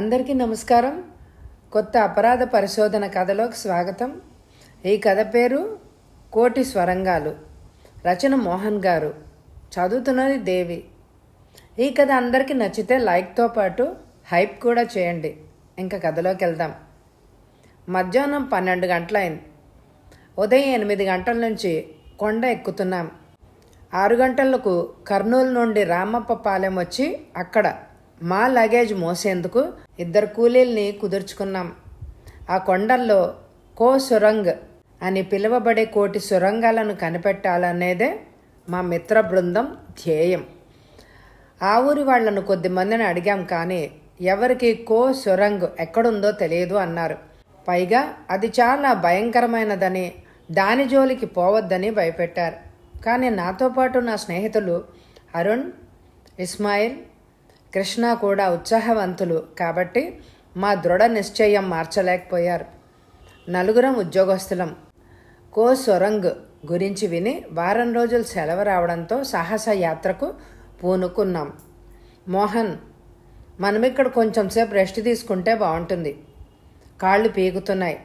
అందరికీ నమస్కారం. కొత్త అపరాధ పరిశోధన కథలోకి స్వాగతం. ఈ కథ పేరు కోటి స్వరంగాలు. రచన మోహన్ గారు. చదువుతున్నది దేవి. ఈ కథ అందరికీ నచ్చితే లైక్తో పాటు హైప్ కూడా చేయండి. ఇంకా కథలోకి వెళ్దాం. మధ్యాహ్నం 12 గంటలైంది. ఉదయం 8 గంటల నుంచి కొండ ఎక్కుతున్నాం. 6 గంటలకు కర్నూలు నుండి రామప్ప పాలెం వచ్చి అక్కడ మా లగేజ్ మోసేందుకు 2 కూలీల్ని కుదుర్చుకున్నాం. ఆ కొండల్లో కో సురంగ్ అని పిలువబడే కోటి సొరంగాలను కనిపెట్టాలనేదే మా మిత్ర బృందం ధ్యేయం. ఆ ఊరి వాళ్లను కొద్దిమందిని అడిగాం, కానీ ఎవరికి కో సురంగ్ ఎక్కడుందో తెలియదు అన్నారు. పైగా అది చాలా భయంకరమైనదని, దాని జోలికి పోవద్దని భయపెట్టారు. కానీ నాతో పాటు నా స్నేహితులు అరుణ్, ఇస్మాయిల్, కృష్ణ కూడా ఉత్సాహవంతులు కాబట్టి మా దృఢ నిశ్చయం మార్చలేకపోయారు. 4 ఉద్యోగస్తులం. కో సొరంగ్ గురించి విని వారం రోజులు సెలవు రావడంతో సాహస యాత్రకు పూనుకున్నాం. మోహన్, మనమిక్కడ కొంచెం సేపు రెస్ట్ తీసుకుంటే బాగుంటుంది, కాళ్ళు పీకుతున్నాయి.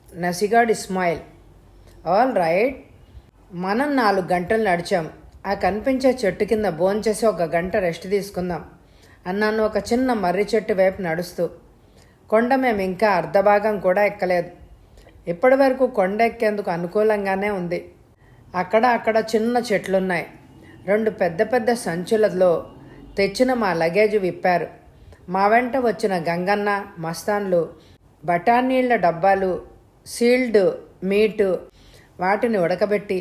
నసిగాడు ఇస్మాయిల్. All right. మనం 4 గంటలు నడిచాం. ఆ కనిపించే చెట్టు కింద భోంచేసి 1 గంట రెస్ట్ తీసుకుందాం అన్నాను ఒక చిన్న మర్రి చెట్టు వైపు నడుస్తూ. కొండ మేము ఇంకా అర్ధభాగం కూడా ఎక్కలేదు. ఇప్పటి వరకు కొండ ఎక్కేందుకు అనుకూలంగానే ఉంది. అక్కడ చిన్న చెట్లున్నాయి. 2 పెద్ద పెద్ద సంచులలో తెచ్చిన మా లగేజ్ విప్పారు. మా వెంట వచ్చిన గంగన్న, మస్తాన్లు బఠానీళ్ల డబ్బాలు, సీల్డ్ మీటు, వాటిని ఉడకబెట్టి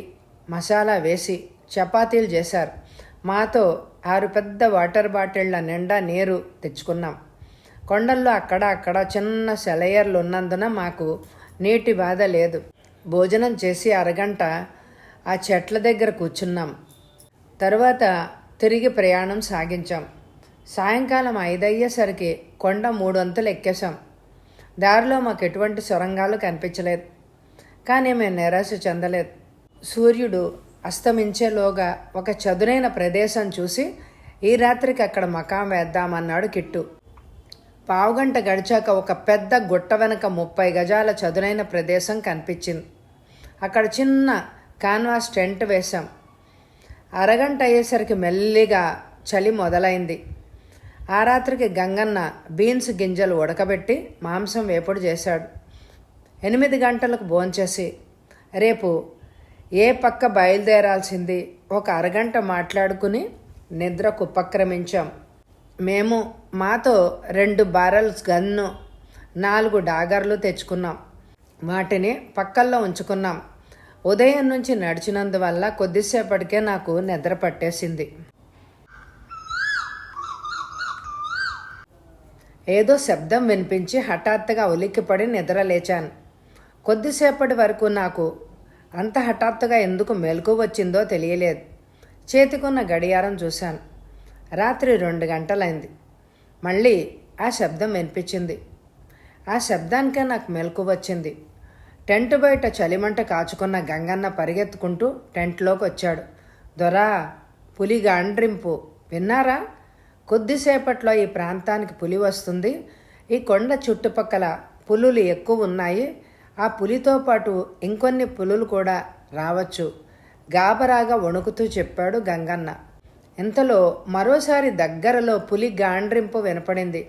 మసాలా వేసి చపాతీలు చేశారు. మాతో 6 పెద్ద వాటర్ బాటిళ్ల నిండా నీరు తెచ్చుకున్నాం. కొండల్లో అక్కడ చిన్న సెలయర్లు ఉన్నందున మాకు నీటి బాధ లేదు. భోజనం చేసి 1 గంట ఆ చెట్ల దగ్గర కూర్చున్నాం. తరువాత తిరిగి ప్రయాణం సాగించాం. సాయంకాలం 5 అయ్యేసరికి కొండ 3 అంతులు ఎక్కేశాం. దారిలో మాకు ఎటువంటి సొరంగాలు కనిపించలేదు. కానీ మేము నిరాశ చెందలేదు. సూర్యుడు అస్తమించేలోగా ఒక చదునైన ప్రదేశం చూసి ఈ రాత్రికి అక్కడ మకాం వేద్దామన్నాడు కిట్టు. 1/2 గంట గడిచాక ఒక పెద్ద గుట్ట వెనక 30 గజాల చదునైన ప్రదేశం కనిపించింది. అక్కడ చిన్న కాన్వాస్ టెంట్ వేశాం. 1/2 గంట అయ్యేసరికి మెల్లిగా చలి మొదలైంది. ఆ రాత్రికి గంగన్న బీన్స్ గింజలు ఉడకబెట్టి మాంసం వేపుడు చేశాడు. 8 గంటలకు భోంచేసి రేపు ఏ పక్క బయలుదేరాల్సింది 1 అరగంట మాట్లాడుకుని నిద్రకు ఉపక్రమించాం. మేము మాతో 2 బారల్స్ గన్ను, 4 డాగర్లు తెచ్చుకున్నాం. వాటిని పక్కల్లో ఉంచుకున్నాం. ఉదయం నుంచి నడిచినందువల్ల కొద్దిసేపటికే నాకు నిద్ర పట్టేసింది. ఏదో శబ్దం వినిపించి హఠాత్తుగా ఉలిక్కిపడి నిద్ర లేచాను. కొద్దిసేపటి వరకు నాకు అంత హఠాత్తుగా ఎందుకు మెలకువ వచ్చిందో తెలియలేదు. చేతికున్న గడియారం చూశాను. రాత్రి 2 గంటలైంది. మళ్ళీ ఆ శబ్దం వినిపించింది. ఆ శబ్దానికే నాకు మెలకువ వచ్చింది. టెంట్ బయట చలిమంట కాచుకున్న గంగన్న పరిగెత్తుకుంటూ టెంట్లోకి వచ్చాడు. దొరా, పులి గాండ్రింపు విన్నారా? కొద్దిసేపట్లో ఈ ప్రాంతానికి పులి వస్తుంది. ఈ కొండ చుట్టుపక్కల పులులు ఎక్కువ ఉన్నాయి. ఆ పులితో పాటు ఇంకొన్ని పులులు కూడా రావచ్చు, గాబరాగా వణుకుతూ చెప్పాడు గంగన్న. ఇంతలో మరోసారి దగ్గరలో పులి గాండ్రింపు వినపడింది.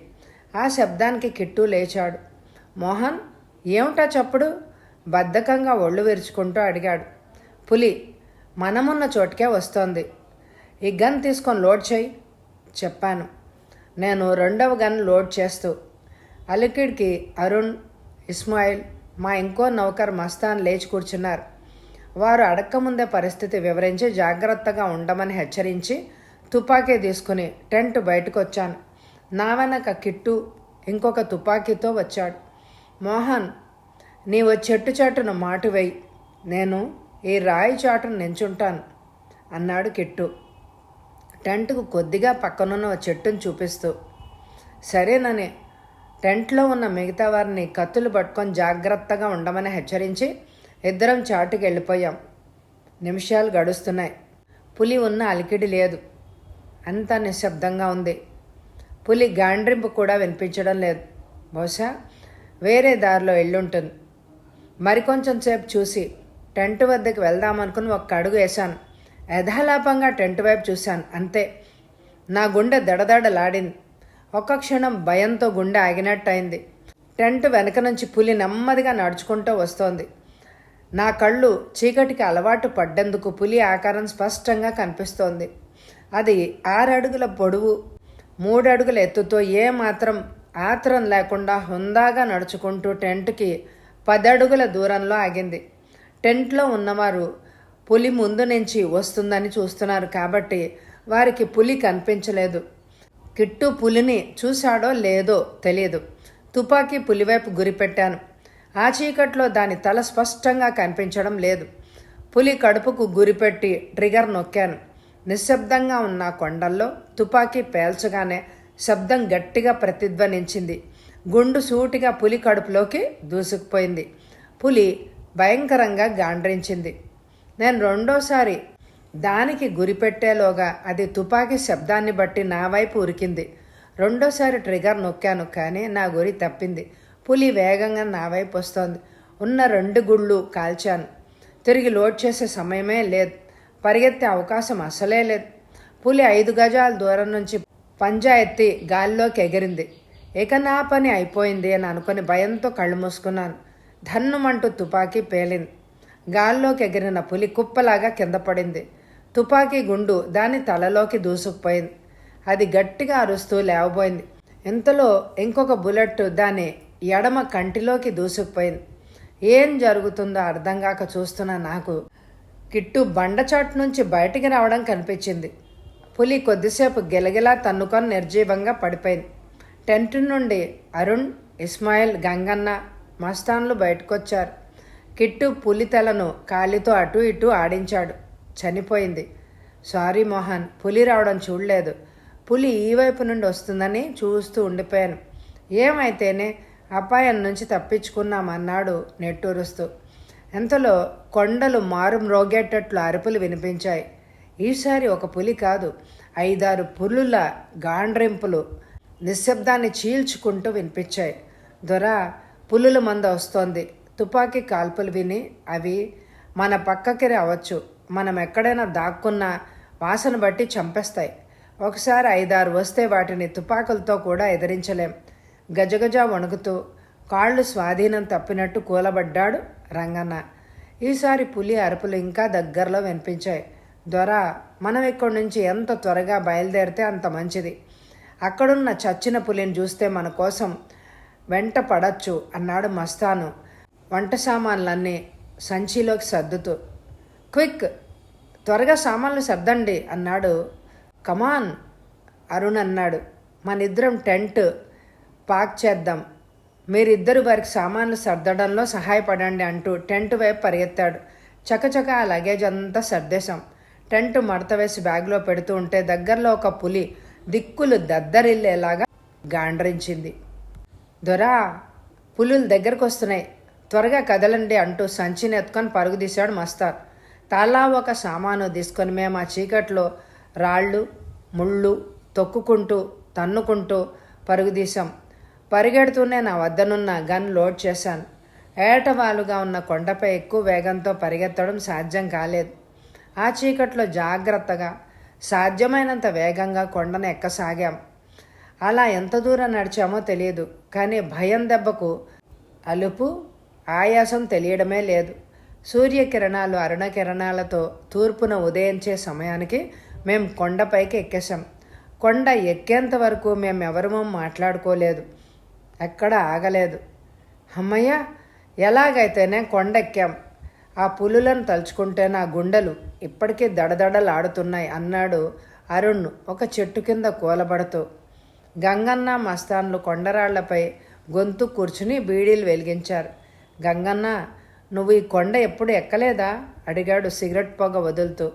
ఆ శబ్దానికి కిట్టు లేచాడు. మోహన్, ఏమిటా చప్పుడు? బద్ధకంగా ఒళ్ళు విరుచుకుంటూ అడిగాడు. పులి మనమున్న చోటుకే వస్తోంది. ఈ గన్ తీసుకొని లోడ్ చేయి చెప్పాను. నేను 2వ గన్ లోడ్ చేస్తూ అలికిడికి అరుణ్, ఇస్మాయిల్, మా ఇంకో నౌకర్ మస్తాన్ లేచి కూర్చున్నారు. వారు అడక్కముందే పరిస్థితి వివరించి జాగ్రత్తగా ఉండమని హెచ్చరించి తుపాకీ తీసుకుని టెంట్ బయటకు వచ్చాను. నా వెనక కిట్టు ఇంకొక తుపాకీతో వచ్చాడు. మోహన్, నీవు చెట్టు చాటును మాటు వేయి, నేను ఈ రాయి చాటును నించుంటాను అన్నాడు కిట్టు టెంట్కు కొద్దిగా పక్కనున్న చెట్టును చూపిస్తూ. సరేనని టెంట్లో ఉన్న మిగతా వారిని కత్తులు పట్టుకొని జాగ్రత్తగా ఉండమని హెచ్చరించి 2 చాటుకు వెళ్ళిపోయాం. నిమిషాలు గడుస్తున్నాయి. పులి ఉన్న అలికిడి లేదు. అంతా నిశ్శబ్దంగా ఉంది. పులి గాండ్రింపు కూడా వినిపించడం లేదు. బహుశా వేరే దారిలో వెళ్ళుంటుంది. మరికొంచెం సేపు చూసి టెంట్ వద్దకు వెళ్దామనుకుని ఒక్క అడుగు వేశాను. యథాలాపంగా టెంట్ వైపు చూశాను. అంతే. నా గుండె దడదడలాడింది. ఒక్క క్షణం భయంతో గుండె ఆగినట్టయింది. టెంట్ వెనక నుంచి పులి నెమ్మదిగా నడుచుకుంటూ వస్తోంది. నా కళ్ళు చీకటికి అలవాటు పడ్డందుకు పులి ఆకారం స్పష్టంగా కనిపిస్తోంది. అది 6 అడుగుల పొడవు, 3 అడుగుల ఎత్తుతో ఏమాత్రం ఆత్రం లేకుండా హుందాగా నడుచుకుంటూ టెంట్కి 10 అడుగుల దూరంలో ఆగింది. టెంట్లో ఉన్నవారు పులి ముందు నుంచి వస్తుందని చూస్తున్నారు కాబట్టి వారికి పులి కనిపించలేదు. కిట్టు పులిని చూశాడో లేదో తెలియదు. తుపాకీ పులివైపు గురిపెట్టాను. ఆ చీకట్లో దాని తల స్పష్టంగా కనిపించడం లేదు. పులి కడుపుకు గురిపెట్టి ట్రిగర్ నొక్కాను. నిశ్శబ్దంగా ఉన్న కొండల్లో తుపాకీ పేల్చగానే శబ్దం గట్టిగా ప్రతిధ్వనించింది. గుండు సూటిగా పులి కడుపులోకి దూసుకుపోయింది. పులి భయంకరంగా గాండ్రించింది. నేను రెండోసారి దానికి గురిపెట్టేలోగా అది తుపాకీ శబ్దాన్ని బట్టి నా వైపు ఉరికింది. రెండోసారి ట్రిగర్ నొక్కాను, కానీ నా గురి తప్పింది. పులి వేగంగా నా వైపు వస్తోంది. ఉన్న 2 గుళ్ళు కాల్చాను. తిరిగి లోడ్ చేసే సమయమే లేదు. పరిగెత్తే అవకాశం అసలే లేదు. పులి 5 గజాల దూరం నుంచి పంజా ఎత్తి గాల్లోకి ఎగిరింది. ఇక నా పని అయిపోయింది అని అనుకుని భయంతో కళ్ళు మూసుకున్నాను. ధన్నుమంటూ తుపాకీ పేలింది. గాల్లోకి ఎగిరిన పులి కుప్పలాగా కింద పడింది. తుపాకీ గుండు దాని తలలోకి దూసుకుపోయింది. అది గట్టిగా అరుస్తూ లేవబోయింది. ఇంతలో ఇంకొక బుల్లెట్ దాని ఎడమ కంటిలోకి దూసుకుపోయింది. ఏం జరుగుతుందో అర్థం కాక చూస్తున్న నాకు కిట్టు బండచాటు నుంచి బయటికి రావడం కనిపించింది. పులి కొద్దిసేపు గిలగిలా తన్నుకొని నిర్జీవంగా పడిపోయింది. టెంట్ నుండి అరుణ్, ఇస్మాయిల్, గంగన్న, మస్తాన్లు బయటకొచ్చారు. కిట్టు పులి తలను కాలితో అటు ఇటు ఆడించాడు. చనిపోయింది. సారీ మోహన్, పులి రావడం చూడలేదు. పులి ఈ వైపు నుండి వస్తుందని చూస్తూ ఉండిపోయాను. ఏమైతేనే అపాయం నుంచి తప్పించుకున్నామన్నాడు నెట్టూరుస్తూ. ఎంతలో కొండలు మారు మ్రోగేటట్లు అరుపులు వినిపించాయి. ఈసారి ఒక పులి కాదు, 5-6 పులుల గాండ్రింపులు నిశ్శబ్దాన్ని చీల్చుకుంటూ వినిపించాయి. దొరా, పులుల మంద వస్తోంది. తుపాకీ కాల్పులు విని అవి మన పక్కకి రావచ్చు. మనం ఎక్కడైనా దాక్కున్నా వాసన బట్టి చంపేస్తాయి. ఒకసారి 5-6 వస్తే వాటిని తుపాకులతో కూడా ఎదిరించలేం. గజగజ వణుకుతూ కాళ్ళు స్వాధీనం తప్పినట్టు కూలబడ్డాడు రంగన్న. ఈసారి పులి అరుపులు ఇంకా దగ్గరలో వినిపించాయి. దొరా, మనం ఇక్కడి నుంచి ఎంత త్వరగా బయలుదేరితే అంత మంచిది. అక్కడున్న చచ్చిన పులిని చూస్తే మన కోసం వెంట పడచ్చు అన్నాడు మస్తాను వంట సామాన్లన్నీ సంచిలోకి సర్దుతూ. క్విక్, త్వరగా సామాన్లు సర్దండి అన్నాడు. కమాన్, అరుణ్ అన్నాడు. మనిద్దరం టెంట్ పాక్ చేద్దాం, మీరిద్దరు వారికి సామాన్లు సర్దడంలో సహాయపడండి అంటూ టెంట్ వైపు పరిగెత్తాడు. చకచక ఆ లగేజ్ అంతా సర్దేశాం. టెంట్ మడత వేసి బ్యాగ్లో పెడుతూ ఉంటే దగ్గరలో ఒక పులి దిక్కులు దద్దరిల్లేలాగా గాండ్రించింది. దొరా, పులులు దగ్గరకు వస్తున్నాయి, త్వరగా కదలండి అంటూ సంచిని ఎత్తుకొని పరుగు తీశాడు మస్తాన్. తలా ఒక సామాను తీసుకొని మేము ఆ చీకట్లో రాళ్ళు ముళ్ళు తొక్కుకుంటూ తన్నుకుంటూ పరుగు తీశాం. పరిగెడుతూనే నా వద్దనున్న గన్ లోడ్ చేశాను. ఏటవాలుగా ఉన్న కొండపై ఎక్కువ వేగంతో పరిగెత్తడం సాధ్యం కాలేదు. ఆ చీకట్లో జాగ్రత్తగా సాధ్యమైనంత వేగంగా కొండను ఎక్కసాగాం. అలా ఎంత దూరం నడిచామో తెలియదు, కానీ భయం దెబ్బకు అలుపు ఆయాసం తెలియడమే లేదు. సూర్యకిరణాలు అరుణకిరణాలతో తూర్పున ఉదయించే సమయానికి మేం కొండపైకి ఎక్కేశాం. కొండ ఎక్కేంత వరకు మేమెవరమూ మాట్లాడుకోలేదు, ఎక్కడ ఆగలేదు. అమ్మయ్య, ఎలాగైతేనే కొండ ఎక్కాం. ఆ పులులను తలుచుకుంటే నా గుండెలు ఇప్పటికీ దడదడలాడుతున్నాయి అన్నాడు అరుణ్ ఒక చెట్టు కింద కూలబడుతూ. గంగన్న, మస్తాన్లు కొండరాళ్లపై గొంతు కూర్చుని బీడీలు వెలిగించారు. గంగన్న, నువ్వు ఈ కొండ ఎప్పుడు ఎక్కలేదా అడిగాడు సిగరెట్ పొగ వదులుతూ.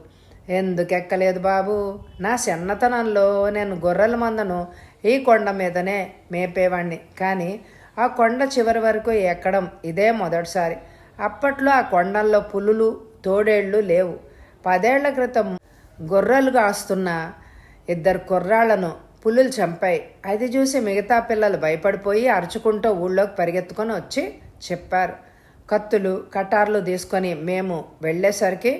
ఎందుకెక్కలేదు బాబు, నా చిన్నతనంలో నేను గొర్రెల మందను ఈ కొండ మీదనే మేపేవాణ్ణి, కానీ ఆ కొండ చివరి వరకు ఎక్కడం ఇదే మొదటిసారి. అప్పట్లో ఆ కొండల్లో పులులు తోడేళ్లు లేవు. 10 ఏళ్ల క్రితం గొర్రెలు కాస్తున్న 2 కుర్రాళ్లను పులులు చంపాయి. అది చూసి మిగతా పిల్లలు భయపడిపోయి అరుచుకుంటూ ఊళ్ళోకి పరిగెత్తుకొని వచ్చి చెప్పారు. కత్తులు కటార్లు తీసుకొని మేము వెళ్ళేసరికి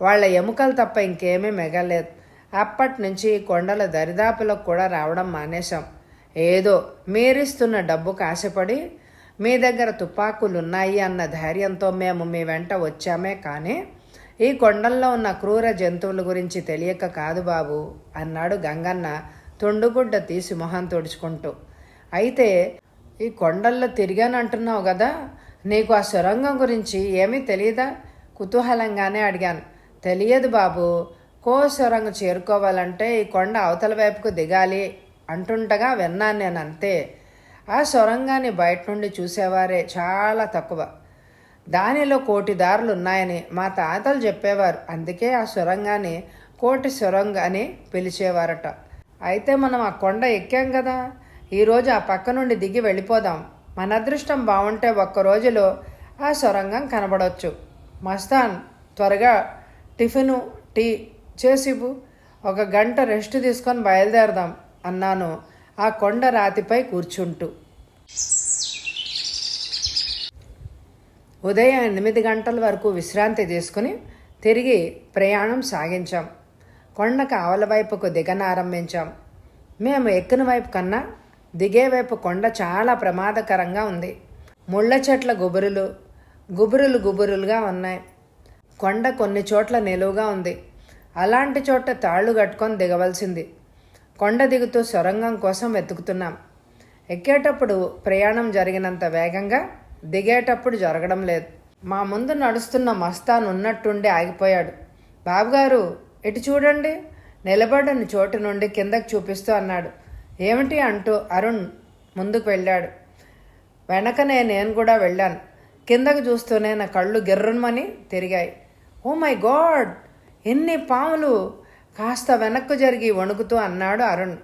వాళ్ళ ఎముకలు తప్ప ఇంకేమీ మిగలేదు. అప్పటి నుంచి కొండల దరిదాపులకు కూడా రావడం మానేశాం. ఏదో మీరిస్తున్న డబ్బుకు ఆశపడి మీ దగ్గర తుపాకులున్నాయి అన్న ధైర్యంతో మేము మీ వెంట వచ్చామే కానీ ఈ కొండల్లో ఉన్న క్రూర జంతువుల గురించి తెలియక కాదు బాబు అన్నాడు గంగన్న తుండుగుడ్డ తీసి మొహం తుడుచుకుంటూ. అయితే ఈ కొండల్లో తిరిగానంటున్నావు కదా, నీకు ఆ సొరంగం గురించి ఏమీ తెలియదా? కుతూహలంగానే అడిగాను. తెలియదు బాబు, సొరంగం చేరుకోవాలంటే ఈ కొండ అవతల వైపుకు దిగాలి అంటుండగా విన్నాను నేను, అంతే. ఆ సొరంగాన్ని బయట నుండి చూసేవారే చాలా తక్కువ. దానిలో 1,000,000 దారులు ఉన్నాయని మా తాతలు చెప్పేవారు. అందుకే ఆ సొరంగాన్ని 1,000,000 సొరంగ అని పిలిచేవారట. అయితే మనం ఆ కొండ ఎక్కాం కదా, ఈరోజు ఆ పక్క నుండి దిగి వెళ్ళిపోదాం. మన అదృష్టం బాగుంటే ఒక్క రోజులో ఆ సొరంగం కనబడవచ్చు. మస్తాన్, త్వరగా టిఫిను టీ చేసివ్వు, 1 గంట రెస్ట్ తీసుకొని బయలుదేరదాం అన్నాను ఆ కొండ రాతిపై కూర్చుంటూ. ఉదయం 8 గంటల వరకు విశ్రాంతి తీసుకుని తిరిగి ప్రయాణం సాగించాం. కొండకు ఆవల వైపుకు దిగనారంభించాం. మేము ఎక్కిన వైపు కన్నా దిగే వైపు కొండ చాలా ప్రమాదకరంగా ఉంది. ముళ్ళ చెట్ల గుబురులుగా ఉన్నాయి. కొండ కొన్ని చోట్ల నిలువుగా ఉంది. అలాంటి చోట తాళ్లు కట్టుకొని దిగవలసింది. కొండ దిగుతూ సొరంగం కోసం వెతుకుతున్నాం. ఎక్కేటప్పుడు ప్రయాణం జరిగినంత వేగంగా దిగేటప్పుడు జరగడం లేదు. మా ముందు నడుస్తున్న మస్తాన్ ఉన్నట్టుండి ఆగిపోయాడు. బాబుగారు, ఇటు చూడండి, నిలబడిన చోటు నుండి కిందకు చూపిస్తూ అన్నాడు. ఏమిటి అంటూ అరుణ్ ముందుకు వెళ్ళాడు. వెనకనే నేను కూడా వెళ్ళాను. కిందకు చూస్తూనే నా కళ్ళు గిర్రుమని తిరిగాయి. ఓ మై గాడ్, ఎన్ని పాములు! కాస్త వెనక్కు జరిగి వణుకుతూ అన్నాడు అరుణ్.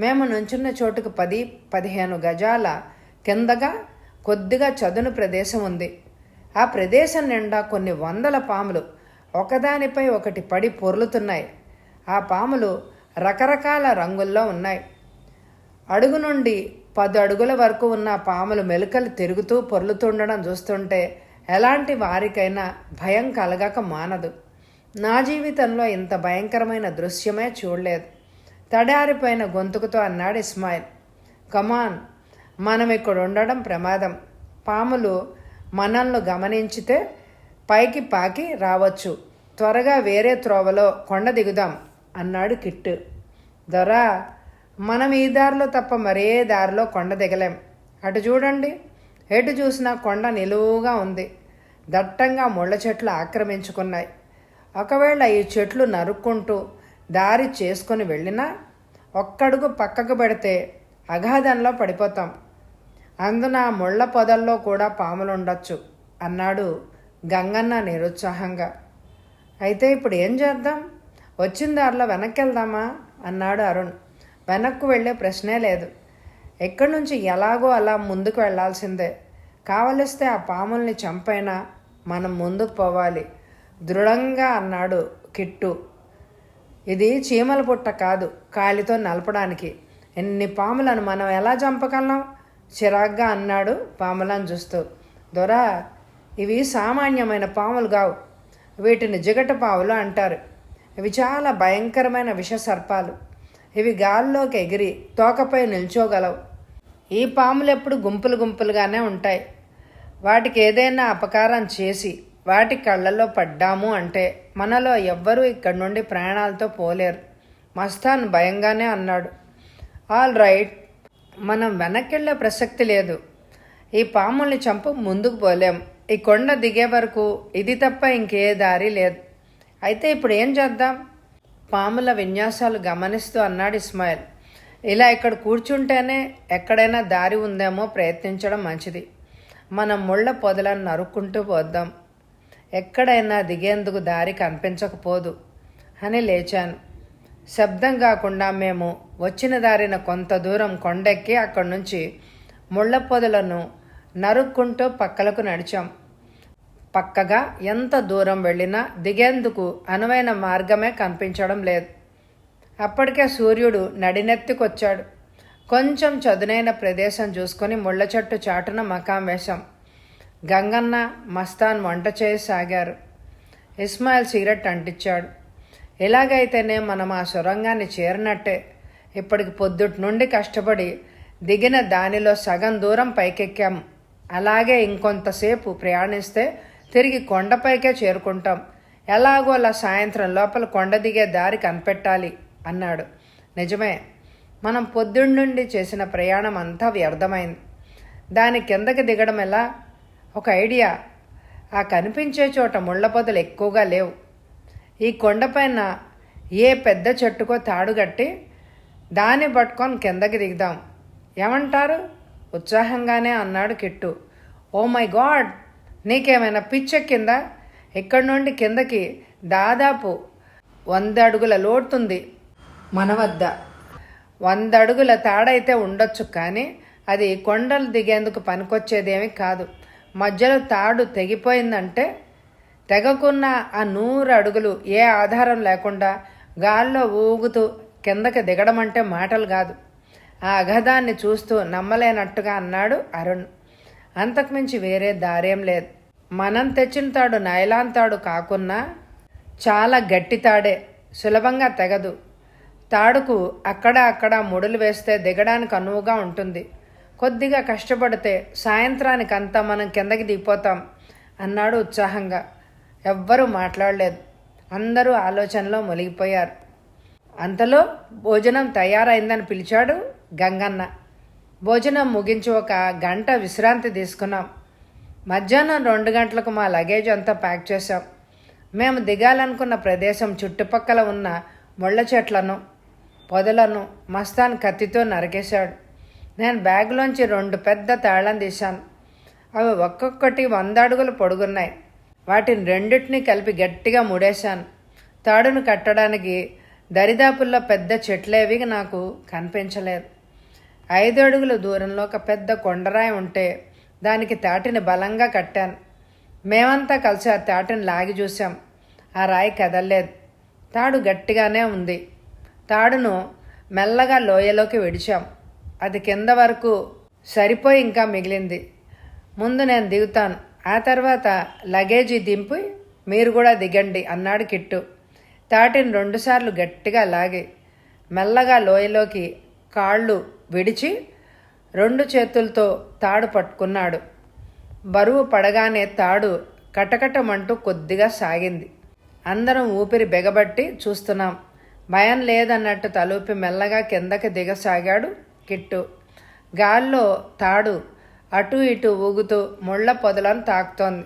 మేము నుంచున్న చోటుకు 10-15 గజాల కిందగా కొద్దిగా చదును ప్రదేశం ఉంది. ఆ ప్రదేశం నిండా కొన్ని 100 పాములు ఒకదానిపై ఒకటి పడి పొర్లుతున్నాయి. ఆ పాములు రకరకాల రంగుల్లో ఉన్నాయి. అడుగు నుండి 10 అడుగుల వరకు ఉన్న పాములు మెలికలు తిరుగుతూ పొర్లుతుండడం చూస్తుంటే ఎలాంటి వారికైనా భయం కలగక మానదు. నా జీవితంలో ఇంత భయంకరమైన దృశ్యమే చూడలేదు. తడారిపోయిన గొంతుకుతో అన్నాడు ఇస్మాయిల్. కమాన్, మనం ఇక్కడ ఉండడం ప్రమాదం. పాములు మనల్ని గమనించితే పైకి పాకి రావచ్చు. త్వరగా వేరే త్రోవలో కొండ దిగుదాం అన్నాడు కిట్టు. దొరా, మనం ఈ దారిలో తప్ప మరే దారిలో కొండ దిగలేం. అటు చూడండి, ఎటు చూసినా కొండ నిలువుగా ఉంది. దట్టంగా ముళ్ళ చెట్లు ఆక్రమించుకున్నాయి. ఒకవేళ ఈ చెట్లు నరుక్కుంటూ దారి చేసుకొని వెళ్ళినా ఒక్కడుగు పక్కకు పెడితే అగాధంలో పడిపోతాం. అందున ముళ్ళ పొదల్లో కూడా పాములుండొచ్చు అన్నాడు గంగన్న నిరుత్సాహంగా. అయితే ఇప్పుడు ఏం చేద్దాం? వచ్చిన దారిలో వెనక్కి వెళ్దామా అన్నాడు అరుణ్. వెనక్కు వెళ్ళే ప్రశ్నే లేదు. ఎక్కడి నుంచి ఎలాగో అలా ముందుకు వెళ్లాల్సిందే. కావలిస్తే ఆ పాముల్ని చంపైనా మనం ముందుకు పోవాలి దృఢంగా అన్నాడు కిట్టు. ఇది చీమల పుట్ట కాదు, కాలితో నలపడానికి. ఎన్ని పాములను మనం ఎలా చంపగలం? చిరాగ్గా అన్నాడు పాములను చూస్తూ. దొరా, ఇవి సామాన్యమైన పాములు కావు. వీటిని జిగట పాములు అంటారు. ఇవి చాలా భయంకరమైన విష సర్పాలు. ఇవి గాల్లోకి ఎగిరి తోకపై నిల్చోగలవు. ఈ పాములు ఎప్పుడు గుంపులుగానే ఉంటాయి. వాటికి ఏదైనా అపకారం చేసి వాటి కళ్ళల్లో పడ్డాము అంటే మనలో ఎవ్వరూ ఇక్కడి నుండి ప్రాణాలతో పోలేరు. మస్తాన్ భయంగానే అన్నాడు. ఆల్ రైట్, మనం వెనక్కెళ్ళే ప్రసక్తి లేదు. ఈ పాముల్ని చంపు ముందుకు పోలేం. ఈ కొండ దిగే వరకు ఇది తప్ప ఇంకే దారి లేదు. అయితే ఇప్పుడు ఏం చేద్దాం? పాముల విన్యాసాలు గమనిస్తూ అన్నాడు ఇస్మాయిల్. ఇలా ఇక్కడ కూర్చుంటేనే ఎక్కడైనా దారి ఉందేమో ప్రయత్నించడం మంచిది. మనం ముళ్ళ పొదలను నరుక్కుంటూ పోద్దాం. ఎక్కడైనా దిగేందుకు దారి కనిపించకపోదు అని లేచాను. శబ్దం కాకుండా మేము వచ్చిన దారిన కొంత దూరం కొండెక్కి అక్కడి నుంచి ముళ్ళ పొదలను నరుక్కుంటూ పక్కలకు నడిచాం. పక్కగా ఎంత దూరం వెళ్ళినా దిగేందుకు అనువైన మార్గమే కనిపించడం లేదు. అప్పటికే సూర్యుడు నడినెత్తికొచ్చాడు. కొంచెం చదునైన ప్రదేశం చూసుకొని ముళ్ళ చెట్టు చాటున మకాం వేశాం. గంగన్న, మస్తాన్ వంట చేయసాగారు. ఇస్మాయిల్ సిగరెట్ అంటించాడు. ఎలాగైతేనే మనం ఆ సొరంగాన్ని చేరినట్టే. ఇప్పటికి పొద్దుటి నుండి కష్టపడి దిగిన దానిలో సగం దూరం పైకెక్కాం. అలాగే ఇంకొంతసేపు ప్రయాణిస్తే తిరిగి కొండపైకే చేరుకుంటాం. ఎలాగోలా సాయంత్రం లోపల కొండ దిగే దారి కనిపెట్టాలి అన్నాడు. నిజమే, మనం పొద్దున్నుండి చేసిన ప్రయాణం అంతా వ్యర్థమైంది. దాని కిందకి దిగడం ఎలా? ఒక ఐడియా. ఆ కనిపించే చోట ముళ్ళ పొదలు ఎక్కువగా లేవు. ఈ కొండపైన ఏ పెద్ద చెట్టుకో తాడుగట్టి దాన్ని పట్టుకొని కిందకి దిగుదాం. ఏమంటారు? ఉత్సాహంగానే అన్నాడు కిట్టు. ఓ మై గాడ్, నీకేమైనా పిచ్చెక్కిందా? ఇక్కడి నుండి కిందకి దాదాపు 100 అడుగుల లోతుంది మన వద్ద. 100 అడుగుల తాడైతే ఉండొచ్చు, కానీ అది కొండలు దిగేందుకు పనికొచ్చేదేమీ కాదు. మధ్యలో తాడు తెగిపోయిందంటే తెగకున్న ఆ 100 అడుగులు ఏ ఆధారం లేకుండా గాల్లో ఊగుతూ కిందకి దిగడం అంటే మాటలు కాదు. ఆ అఘదాన్ని చూస్తూ నమ్మలేనట్టుగా అన్నాడు అరుణ్. అంతకుమించి వేరే దారేం లేదు. మనం తెచ్చిన తాడు నైలాన్ తాడు కాకున్నా చాలా గట్టి తాడే, సులభంగా తెగదు. తాడుకు అక్కడ ముడులు వేస్తే దిగడానికి అనువుగా ఉంటుంది. కొద్దిగా కష్టపడితే సాయంత్రానికంతా మనం కిందకి దిగిపోతాం అన్నాడు ఉత్సాహంగా. ఎవ్వరూ మాట్లాడలేదు. అందరూ ఆలోచనలో మునిగిపోయారు. అంతలో భోజనం తయారైందని పిలిచాడు గంగన్న. భోజనం ముగించి 1 గంట విశ్రాంతి తీసుకున్నాం. మధ్యాహ్నం 2 గంటలకు మా లగేజ్ అంతా ప్యాక్ చేశాం. మేము దిగాలనుకున్న ప్రదేశం చుట్టుపక్కల ఉన్న ముళ్ళ చెట్లను, పొదలను మస్తాన్ కత్తితో నరికేశాడు. నేను బ్యాగ్లోంచి 2 పెద్ద తాళం తీశాను. అవి ఒక్కొక్కటి 100 అడుగులు పొడుగున్నాయి. వాటిని రెండింటినీ కలిపి గట్టిగా ముడేశాను. తాడును కట్టడానికి దరిదాపుల్లో పెద్ద చెట్లేవి నాకు కనిపించలేదు. 5 అడుగుల దూరంలో ఒక పెద్ద కొండరాయి ఉంటే దానికి తాటిని బలంగా కట్టాను. మేమంతా కలిసి ఆ తాటిని లాగి చూసాం. ఆ రాయి కదలలేదు. తాడు గట్టిగానే ఉంది. తాడును మెల్లగా లోయలోకి విడిచాం. అది కింద వరకు సరిపోయి ఇంకా మిగిలింది. ముందు నేను దిగుతాను, ఆ తర్వాత లగేజీ దింపి మీరు కూడా దిగండి అన్నాడు కిట్టు. తాటిని 2 సార్లు గట్టిగా లాగి మెల్లగా లోయలోకి కాళ్ళు విడిచి 2 చేతులతో తాడు పట్టుకున్నాడు. బరువు పడగానే తాడు కటకటమంటూ కొద్దిగా సాగింది. అందరం ఊపిరి బిగబట్టి చూస్తున్నాం. భయం లేదన్నట్టు తలూపి మెల్లగా కిందకి దిగసాగాడు కిట్టు. గాల్లో తాడు అటు ఇటు ఊగుతూ ముళ్ళ పొదలను తాకుతోంది.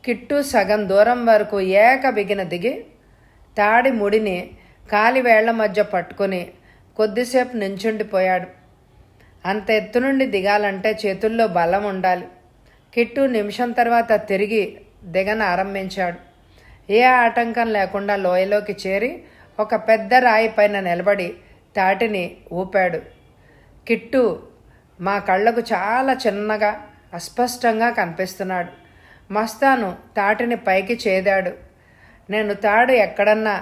కిట్టు సగం దూరం వరకు బిగిన దిగి తాడి ముడిని కాలివేళ్ల మధ్య పట్టుకుని కొద్దిసేపు నించుండిపోయాడు. అంత ఎత్తు నుండి దిగాలంటే చేతుల్లో బలం ఉండాలి. కిట్టు నిమిషం తర్వాత తిరిగి దిగన ఆరంభించాడు. ఏ ఆటంకం లేకుండా లోయలోకి చేరి ఒక పెద్ద రాయి పైన నిలబడి తాటిని ఊపాడు. కిట్టు మా కళ్ళకు చాలా చిన్నగా అస్పష్టంగా కనిపిస్తున్నాడు. మస్తాను తాటిని పైకి చేదాడు. నేను తాడు ఎక్కడన్నా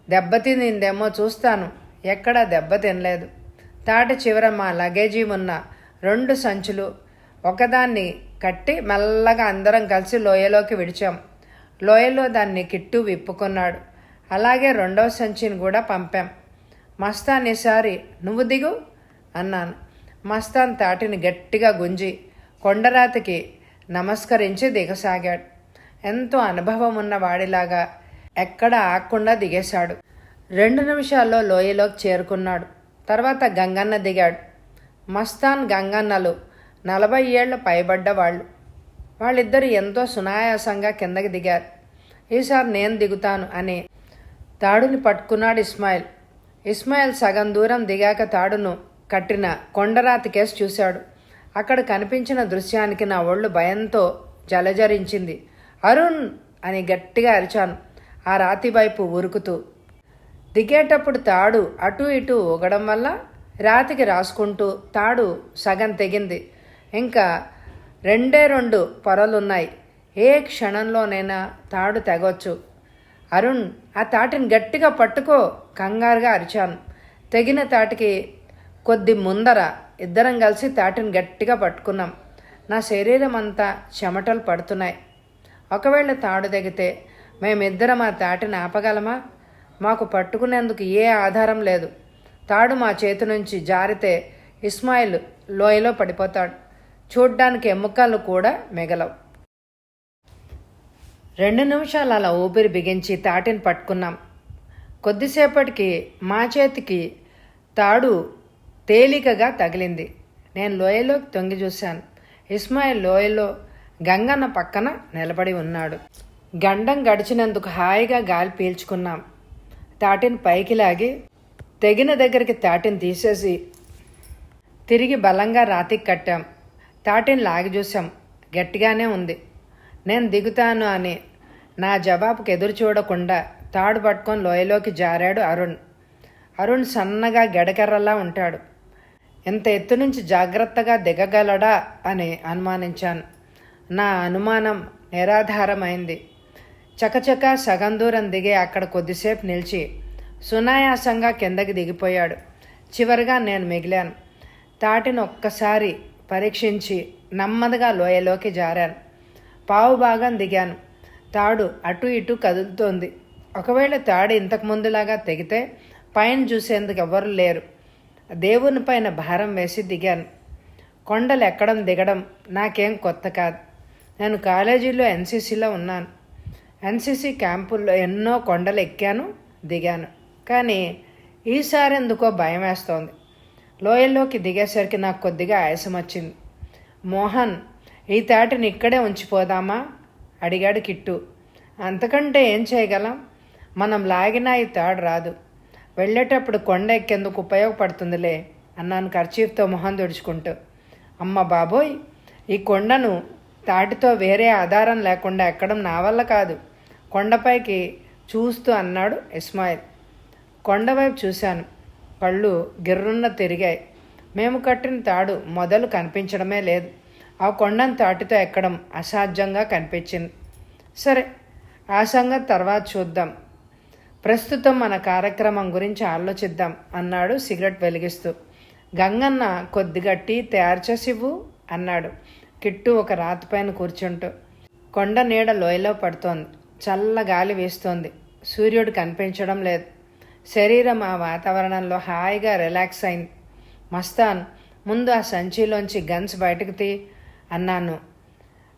దెబ్బతిందేమో చూస్తాను. ఎక్కడా దెబ్బతినలేదు. తాటి చివర మా లగేజీ ఉన్న 2 సంచులు ఒకదాన్ని కట్టి మెల్లగా అందరం కలిసి లోయలోకి విడిచాం. లోయలో దాన్ని కిట్టు విప్పుకున్నాడు. అలాగే 2వ సంచిని కూడా పంపాం. మస్తాన్ ఈసారి నువ్వు దిగు అన్నాను. మస్తాన్ తాటిని గట్టిగా గుంజి కొండరాతికి నమస్కరించి దిగసాగాడు. ఎంతో అనుభవం ఉన్న వాడిలాగా ఎక్కడ ఆగకుండా దిగేశాడు. 2 నిమిషాల్లో లోయలోకి చేరుకున్నాడు. తర్వాత గంగన్న దిగాడు. మస్తాన్ గంగన్నలు 40 ఏళ్లు పైబడ్డ వాళ్ళు. వాళ్ళిద్దరూ ఎంతో సునాయాసంగా కిందకి దిగారు. ఈసారి నేను దిగుతాను అని తాడుని పట్టుకున్నాడు ఇస్మాయిల్. ఇస్మాయిల్ సగం దూరం దిగాక తాడును కట్టిన కొండరాతి కేసు చూశాడు. అక్కడ కనిపించిన దృశ్యానికి నా ఒళ్ళు భయంతో జలజరించింది. అరుణ్ అని గట్టిగా అరిచాను ఆ రాతి వైపు ఉరుకుతూ. దిగేటప్పుడు తాడు అటు ఇటు ఊగడం వల్ల రాతికి రాసుకుంటూ తాడు సగం తెగింది. ఇంకా 2 పొరలున్నాయి. ఏ క్షణంలోనైనా తాడు తెగొచ్చు. అరుణ్, ఆ తాటిని గట్టిగా పట్టుకో కంగారుగా అరిచాను. తెగిన తాటికి కొద్ది ముందర ఇద్దరం కలిసి తాటిని గట్టిగా పట్టుకున్నాం. నా శరీరం అంతా చెమటలు పడుతున్నాయి. ఒకవేళ తాడు తెగితే మేమిద్దరం ఆ తాటిని ఆపగలమా? మాకు పట్టుకునేందుకు ఏ ఆధారం లేదు. తాడు మా చేతి నుంచి జారితే ఇస్మాయిల్ లోయలో పడిపోతాడు. చూడ్డానికి ఎముకలు కూడా మిగలవు. 2 నిమిషాలు అలా ఊపిరి బిగించి తాటిని పట్టుకున్నాం. కొద్దిసేపటికి మా చేతికి తాడు తేలికగా తగిలింది. నేను లోయలోకి తొంగి చూశాను. ఇస్మాయిల్ లోయలో గంగన్న పక్కన నిలబడి ఉన్నాడు. గండం గడిచినందుకు హాయిగా గాలి పీల్చుకున్నాం. తాటిని పైకి లాగి తెగిన దగ్గరికి తాటిని తీసేసి తిరిగి బలంగా రాతికి కట్టాం. తాటిని లాగి చూసాం. గట్టిగానే ఉంది. నేను దిగుతాను అని నా జవాబుకి ఎదురు చూడకుండా తాడు పట్టుకొని లోయలోకి జారాడు అరుణ్. అరుణ్ సన్నగా గెడకెర్రలా ఉంటాడు. ఇంత ఎత్తు నుంచి జాగ్రత్తగా దిగగలడా అని అనుమానించాను. నా అనుమానం నిరాధారమైంది. చకచకా సగం దూరం దిగి అక్కడ కొద్దిసేపు నిలిచి సునాయాసంగా కిందకి దిగిపోయాడు. చివరిగా నేను మిగిలాను. తాటిని ఒక్కసారి పరీక్షించి నెమ్మదిగా లోయలోకి జారాను. పావు భాగం దిగాను. తాడు అటు ఇటు కదులుతోంది. ఒకవేళ తాడు ఇంతకు ముందులాగా తెగితే పైన చూసేందుకు ఎవ్వరూ లేరు. దేవుని పైన భారం వేసి దిగాను. కొండలు ఎక్కడం దిగడం నాకేం కొత్త కాదు. నేను కాలేజీలో ఎన్సీసీలో ఉన్నాను. ఎన్సీసీ క్యాంపుల్లో ఎన్నో కొండలు ఎక్కాను, దిగాను. కానీ ఈసారి ఎందుకో భయం వేస్తోంది. లోయల్లోకి దిగేసరికి నాకు కొద్దిగా ఆయాసం వచ్చింది. మోహన్, ఈ తాటిని ఇక్కడే ఉంచిపోదామా అడిగాడు కిట్టు. అంతకంటే ఏం చేయగలం? మనం లాగినా ఈ తాడు రాదు. వెళ్ళేటప్పుడు కొండ ఎక్కేందుకు ఉపయోగపడుతుందిలే అన్నాను కర్చీఫ్తో మొహం తుడుచుకుంటూ. అమ్మ బాబోయ్, ఈ కొండను తాటితో వేరే ఆధారం లేకుండా ఎక్కడం నా వల్ల కాదు. కొండపైకి చూస్తూ అన్నాడు ఇస్మాయిల్. కొండవైపు చూశాను. కళ్ళు గిర్రున్న తిరిగాయి. మేము కట్టిన తాడు మొదలు కనిపించడమే లేదు. ఆ కొండను తాటితో ఎక్కడం అసాధ్యంగా కనిపించింది. సరే, ఆ సంగతి తర్వాత చూద్దాం. ప్రస్తుతం మన కార్యక్రమం గురించి ఆలోచిద్దాం అన్నాడు సిగరెట్ వెలిగిస్తూ. గంగన్న కొద్దిగా టీ తయారు చేసివ్వు అన్నాడు కిట్టు ఒక రాతిపైన కూర్చుంటూ. కొండ నీడ లోయలో పడుతోంది. చల్ల గాలి వీస్తోంది. సూర్యుడు కనిపించడం లేదు. శరీరం ఆ వాతావరణంలో హాయిగా రిలాక్స్ అయింది. మస్తాన్, ముందు ఆ సంచిలోంచి గన్స్ బయటకు తీ అన్నాను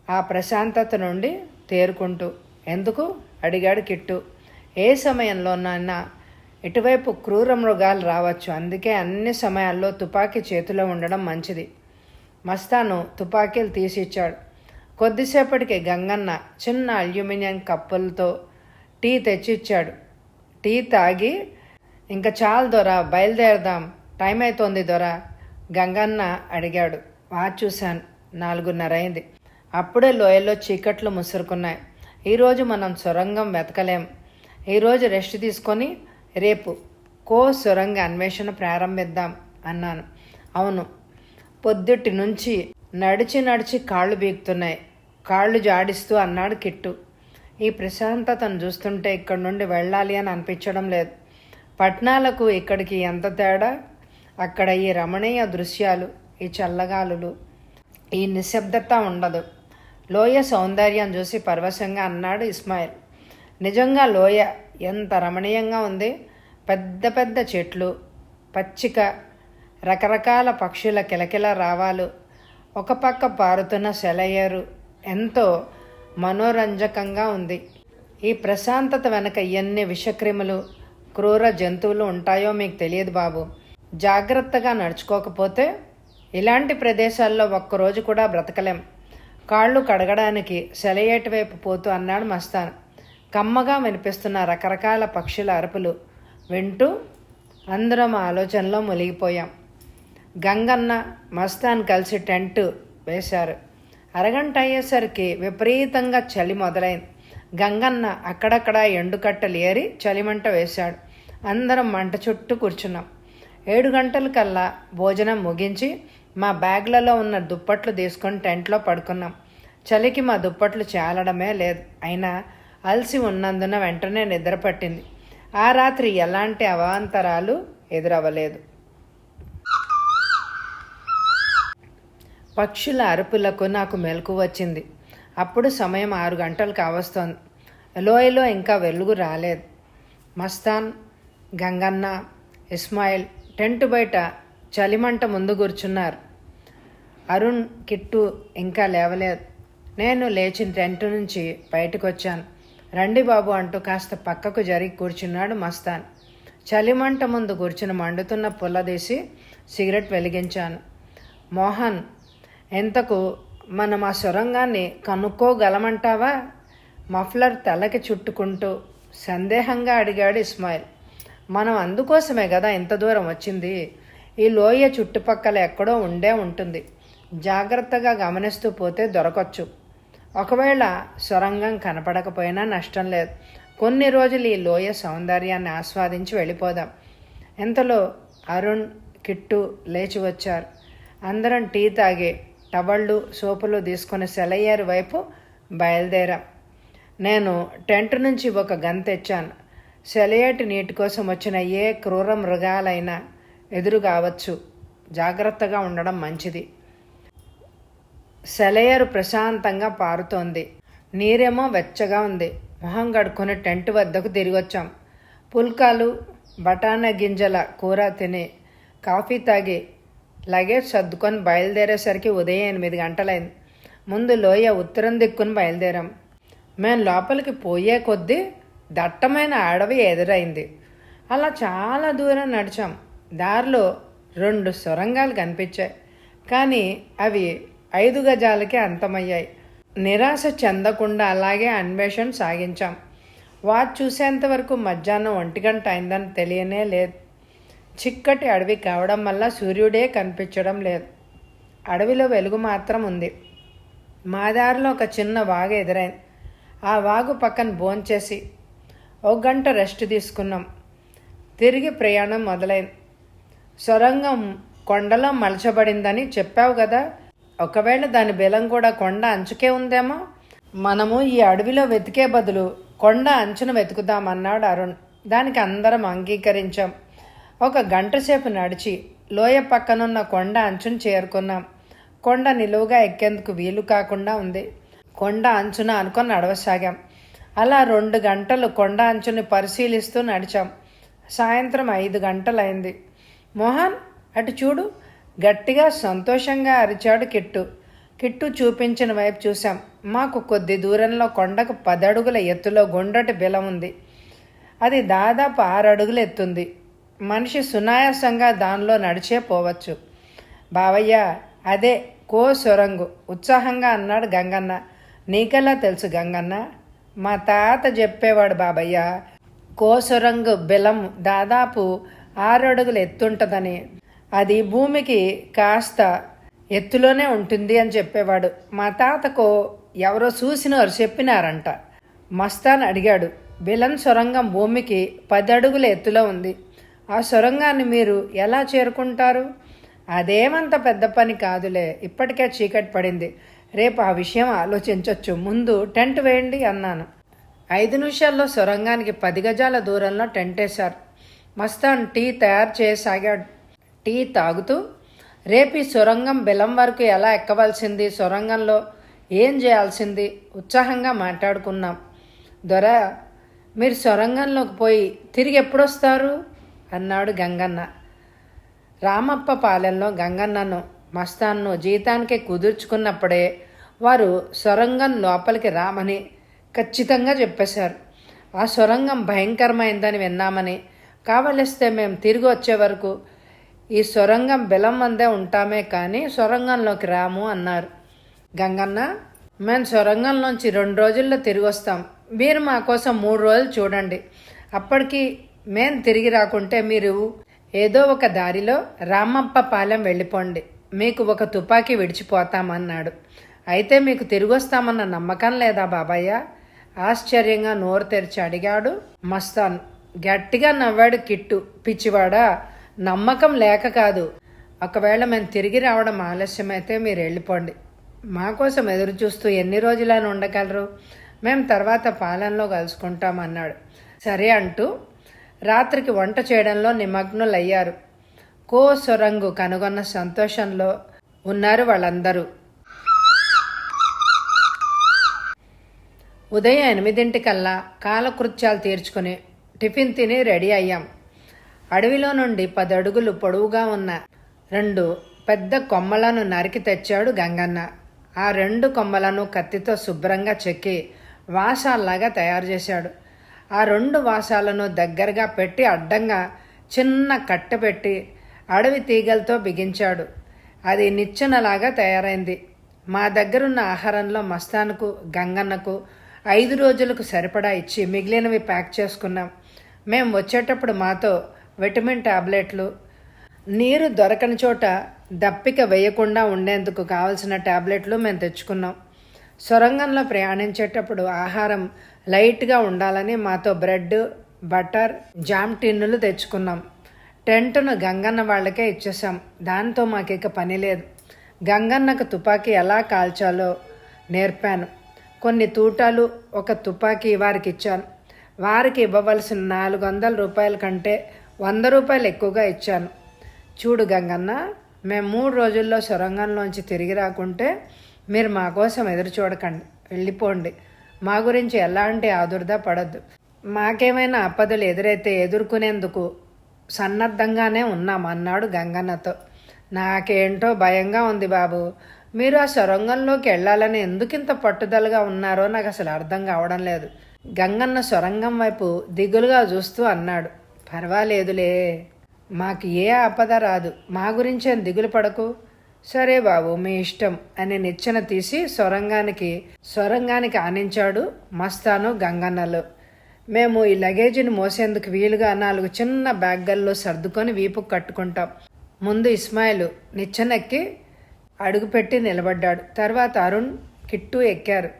ఆ ప్రశాంతత నుండి తేరుకుంటూ. ఎందుకు అడిగాడు కిట్టు. ఏ సమయంలోనైనా ఇటువైపు క్రూర మృగాలు రావచ్చు. అందుకే అన్ని సమయాల్లో తుపాకీ చేతిలో ఉండడం మంచిది. మస్తాను తుపాకీలు తీసిచ్చాడు. కొద్దిసేపటికి గంగన్న చిన్న అల్యూమినియం కప్పులతో టీ తెచ్చిచ్చాడు. టీ తాగి, ఇంకా చాలు దొర, బయలుదేరదాం, టైం అవుతోంది దొర గంగన్న అడిగాడు. వాచ్ చూశాను. 4:30 అయింది. అప్పుడే లోయలో చీకట్లు ముసురుకున్నాయి. ఈరోజు మనం సొరంగం వెతకలేం. ఈరోజు రెస్ట్ తీసుకొని రేపు సొరంగ అన్వేషణ ప్రారంభిద్దాం అన్నాను. అవును, పొద్దుటి నుంచి నడిచి నడిచి కాళ్ళు బీగుతున్నాయి, కాళ్ళు జాడిస్తూ అన్నాడు కిట్టు. ఈ ప్రశాంతతను చూస్తుంటే ఇక్కడి నుండి వెళ్ళాలి అని అనిపించడం లేదు. పట్నాలకు ఇక్కడికి ఎంత తేడా! అక్కడ ఈ రమణీయ దృశ్యాలు, ఈ చల్లగాలులు, ఈ నిశ్శబ్దత ఉండదు. లోయ సౌందర్యం చూసి పరవశంగా అన్నాడు ఇస్మాయిల్. నిజంగా లోయ ఎంత రమణీయంగా ఉంది. పెద్ద పెద్ద చెట్లు, పచ్చిక, రకరకాల పక్షుల కిలకిల రావాలు, ఒక పక్క పారుతున్న సెలయేరు ఎంతో మనోరంజకంగా ఉంది. ఈ ప్రశాంతత వెనక ఎన్ని విషక్రిములు, క్రూర జంతువులు ఉంటాయో మీకు తెలియదు బాబు. జాగ్రత్తగా నడుచుకోకపోతే ఇలాంటి ప్రదేశాల్లో ఒక్కరోజు కూడా బ్రతకలేం. కాళ్ళు కడగడానికి సెలయేటి వైపు పోతూ అన్నాడు మస్తాన్. కమ్మగా వినిపిస్తున్న రకరకాల పక్షుల అరుపులు వింటూ అందరం ఆలోచనలో మునిగిపోయాం. గంగన్న, మస్తాన్ కలిసి టెంట్ వేశారు. అరగంట అయ్యేసరికి విపరీతంగా చలి మొదలైంది. గంగన్న అక్కడక్కడ ఎండుకట్టలు ఏరి చలిమంట వేశాడు. అందరం మంట చుట్టూ కూర్చున్నాం. 7 గంటలకల్లా భోజనం ముగించి మా బ్యాగ్లలో ఉన్న దుప్పట్లు తీసుకొని టెంట్లో పడుకున్నాం. చలికి మా దుప్పట్లు చాలడమే లేదు. అయినా అలసి ఉన్నందున వెంటనే నిద్ర పట్టింది. ఆ రాత్రి ఎలాంటి అవాంతరాలు ఎదురవ్వలేదు. పక్షుల అరుపులకు నాకు మెలకు వచ్చింది. అప్పుడు సమయం 6 గంటలు కావస్తోంది. లోయలో ఇంకా వెలుగు రాలేదు. మస్తాన్, గంగన్న, ఇస్మాయిల్ టెంటు బయట చలిమంట ముందు కూర్చున్నారు. అరుణ్, కిట్టు ఇంకా లేవలేదు. నేను లేచి టెంటు నుంచి బయటకు వచ్చాను. రండి బాబు అంటూ కాస్త పక్కకు జరిగి కూర్చున్నాడు మస్తాన్. చలిమంట ముందు కూర్చుని మండుతున్న పుల్లదీసి సిగరెట్ వెలిగించాను. మోహన్, ఎంతకు మనం ఆ సొరంగాన్ని కనుక్కోగలమంటావా? మఫ్లర్ తలకి చుట్టుకుంటూ సందేహంగా అడిగాడు ఇస్మాయిల్. మనం అందుకోసమే కదా ఇంత దూరం వచ్చింది. ఈ లోయ చుట్టుపక్కల ఎక్కడో ఉండే ఉంటుంది. జాగ్రత్తగా గమనిస్తూ పోతే దొరకొచ్చు. ఒకవేళ సొరంగం కనపడకపోయినా నష్టం లేదు. కొన్ని రోజులు ఈ లోయ సౌందర్యాన్ని ఆస్వాదించి వెళ్ళిపోదాం. ఇంతలో అరుణ్, కిట్టు లేచి వచ్చారు. అందరం టీ తాగి టవళ్ళు, సోపులు తీసుకుని సెలయ్యారు వైపు బయలుదేరాం. నేను టెంట్ నుంచి ఒక గన్ తెచ్చాను. సెలయేటి నీటి కోసం వచ్చిన ఏ క్రూర మృగాలైనా ఎదురు కావచ్చు. జాగ్రత్తగా ఉండడం మంచిది. సెలయేరు ప్రశాంతంగా పారుతోంది. నీరేమో వెచ్చగా ఉంది. మొహం కడుక్కొని టెంట్ వద్దకు తిరిగొచ్చాం. పుల్కాలు, బఠానా గింజల కూర తిని కాఫీ తాగి లగేజ్ సర్దుకొని బయలుదేరేసరికి ఉదయం 8 గంటలైంది. ముందు లోయ ఉత్తరం దిక్కుని బయలుదేరాం. మేము లోపలికి పోయే కొద్దీ దట్టమైన అడవి ఎదురైంది. అలా చాలా దూరం నడిచాం. దారిలో 2 సొరంగాలు కనిపించాయి. కానీ అవి 5 గజాలకే అంతమయ్యాయి. నిరాశ చెందకుండా అలాగే అన్వేషణ సాగించాం. వాచ్ చూసేంతవరకు మధ్యాహ్నం 1 గంట అయిందని తెలియనే లేదు. చిక్కటి అడవి కావడం వల్ల సూర్యుడే కనిపించడం లేదు. అడవిలో వెలుగు మాత్రం ఉంది. మా దారిలో ఒక చిన్న వాగు ఎదురైంది. ఆ వాగు పక్కన భోంచేసి 1 గంట రెస్ట్ తీసుకున్నాం. తిరిగి ప్రయాణం మొదలైంది. సొరంగం కొండలో మలచబడిందని చెప్పావు కదా, ఒకవేళ దాని బెలం కూడా కొండ అంచుకే ఉందేమో. మనము ఈ అడవిలో వెతికే బదులు కొండ అంచును వెతుకుదామన్నాడు అరుణ్. దానికి అందరం అంగీకరించాం. 1 గంట సేపు నడిచి లోయ పక్కనున్న కొండ అంచును చేరుకున్నాం. కొండ నిలువుగా ఎక్కేందుకు వీలు కాకుండా ఉంది. కొండ అంచున అనుకొని నడవసాగాం. అలా 2 గంటలు కొండ అంచుని పరిశీలిస్తూ నడిచాం. సాయంత్రం 5 గంటలైంది. మోహన్, అటు చూడు, గట్టిగా సంతోషంగా అరిచాడు కిట్టు. కిట్టు చూపించిన వైపు చూశాం. మాకు కొద్ది దూరంలో కొండకు 10 అడుగుల ఎత్తులో గుండ్రటి బిలం ఉంది. అది దాదాపు 6 అడుగులు ఎత్తుంది. మనిషి సునాయాసంగా దానిలో నడిచే పోవచ్చు. బావయ్య, అదే కో సొరంగు, ఉత్సాహంగా అన్నాడు గంగన్న. నీకెలా తెలుసు గంగన్న? మా తాత చెప్పేవాడు బాబయ్య. కో సొరంగు బిలం దాదాపు 6 అడుగులు ఎత్తుంటుందని, అది భూమికి కాస్త ఎత్తులోనే ఉంటుంది అని చెప్పేవాడు. మా తాతకు ఎవరో చూసినవారు చెప్పినారంట. మస్తాన్ అడిగాడు. బిలం సొరంగం భూమికి 10 అడుగుల ఎత్తులో ఉంది. ఆ సొరంగాన్ని మీరు ఎలా చేరుకుంటారు? అదేమంత పెద్ద పని కాదులే, ఇప్పటికే చీకటి పడింది. రేపు ఆ విషయం ఆలోచించవచ్చు. ముందు టెంట్ వేయండి అన్నాను. 5 నిమిషాల్లో సొరంగానికి 10 గజాల దూరంలో టెంట్ వేశారు. మస్తాన్ టీ తయారు చేయసాగాడు. టీ తాగుతూ, రేపు ఈ సొరంగం బెలం వరకు ఎలా ఎక్కవలసింది, సొరంగంలో ఏం చేయాల్సింది ఉత్సాహంగా మాట్లాడుకున్నాం. దొర, మీరు సొరంగంలోకి పోయి తిరిగి ఎప్పుడొస్తారు అన్నాడు గంగన్న. రామప్ప పాలెంలో గంగన్నను, మస్తాన్ను జీతానికి కుదుర్చుకున్నప్పుడే వారు సొరంగం లోపలికి రామని ఖచ్చితంగా చెప్పేశారు. ఆ సొరంగం భయంకరమైందని విన్నామని, కావలిస్తే మేము తిరిగి వచ్చే వరకు ఈ సొరంగం బెలం మందే ఉంటామే కానీ సొరంగంలోకి రాము అన్నారు. గంగన్న, మేము సొరంగంలోంచి 2 రోజుల్లో తిరిగి వస్తాం. మీరు మా కోసం 3 రోజులు చూడండి. అప్పటికి మేము తిరిగి రాకుంటే మీరు ఏదో ఒక దారిలో రామప్ప పాలెం వెళ్ళిపోండి. మీకు ఒక తుపాకీ విడిచిపోతామన్నాడు. అయితే మీకు తిరిగి వస్తామన్న నమ్మకం లేదా బాబాయ్య? ఆశ్చర్యంగా నోరు తెరిచి అడిగాడు మస్తాన్. గట్టిగా నవ్వాడు కిట్టు. పిచ్చివాడా, నమ్మకం లేక కాదు. ఒకవేళ మేము తిరిగి రావడం ఆలస్యమైతే మీరు వెళ్ళిపోండి. మా కోసం ఎదురు చూస్తూ ఎన్ని రోజులని ఉండగలరు? మేము తర్వాత పాలెంలో కలుసుకుంటామన్నాడు. సరే అంటూ రాత్రికి వంట చేయడంలో నిమగ్నులయ్యారు. కో సొరంగు కనుగొన్న సంతోషంలో ఉన్నారు వాళ్ళందరూ. ఉదయం 8 కాలకృత్యాలు తీర్చుకుని టిఫిన్ తిని రెడీ అయ్యాం. అడవిలో నుండి 10 అడుగులు పొడవుగా ఉన్న 2 పెద్ద కొమ్మలను నరికి తెచ్చాడు గంగన్న. ఆ 2 కొమ్మలను కత్తితో శుభ్రంగా చెక్కి వాసాల్లాగా తయారు చేశాడు. ఆ 2 వాసాలను దగ్గరగా పెట్టి అడ్డంగా చిన్న కట్టె పెట్టి అడవి తీగలతో బిగించాడు. అది నిచ్చెనలాగా తయారైంది. మా దగ్గరున్న ఆహారంలో మస్తానుకు గంగన్నకు 5 రోజులకు సరిపడా ఇచ్చి మిగిలినవి ప్యాక్ చేసుకున్నాం. మేము వచ్చేటప్పుడు మాతో విటమిన్ టాబ్లెట్లు, నీరు దొరకని చోట దప్పిక వేయకుండా ఉండేందుకు కావలసిన టాబ్లెట్లు మేము తెచ్చుకున్నాం. సొరంగంలో ప్రయాణించేటప్పుడు ఆహారం లైట్గా ఉండాలని మాతో బ్రెడ్, బటర్, జామ్ టిన్నులు తెచ్చుకున్నాం. టెంటును గంగన్న వాళ్ళకే ఇచ్చేసాం. దాంతో మాకిక పని లేదు. గంగన్నకు తుపాకీ ఎలా కాల్చాలో నేర్పాను. కొన్ని తూటాలు, ఒక తుపాకీ వారికి ఇచ్చాను. వారికి ఇవ్వవలసిన 400 రూపాయల కంటే 100 రూపాయలు ఎక్కువగా ఇచ్చాను. చూడు గంగన్న, మేము 3 రోజుల్లో సొరంగంలోంచి తిరిగి రాకుంటే మీరు మా కోసం ఎదురు చూడకండి, వెళ్ళిపోండి. మా గురించి ఎలాంటి ఆదుర్దా పడద్దు. మాకేమైనా ఆపదలు ఎదురైతే ఎదుర్కొనేందుకు సన్నద్ధంగానే ఉన్నాం అన్నాడు గంగన్నతో. నాకేంటో భయంగా ఉంది బాబు. మీరు ఆ సొరంగంలోకి వెళ్ళాలని ఎందుకింత పట్టుదలగా ఉన్నారో నాకు అసలు అర్థం కావడం లేదు. గంగన్న సొరంగం వైపు దిగులుగా చూస్తూ అన్నాడు. పర్వాలేదులే, మాకు ఏ ఆపద రాదు. మా గురించేం దిగులు పడకు. సరే బాబు, మీ ఇష్టం అని నిచ్చెన తీసి సొరంగానికి ఆనించాడు మస్తాను గంగన్నలు. మేము ఈ లగేజీని మోసేందుకు వీలుగా 4 చిన్న బ్యాగ్గల్లో సర్దుకొని వీపుకు కట్టుకుంటాం. ముందు ఇస్మాయిల్ నిచ్చెనెక్కి అడుగుపెట్టి నిలబడ్డాడు. తర్వాత అరుణ్, కిట్టు ఎక్కారు.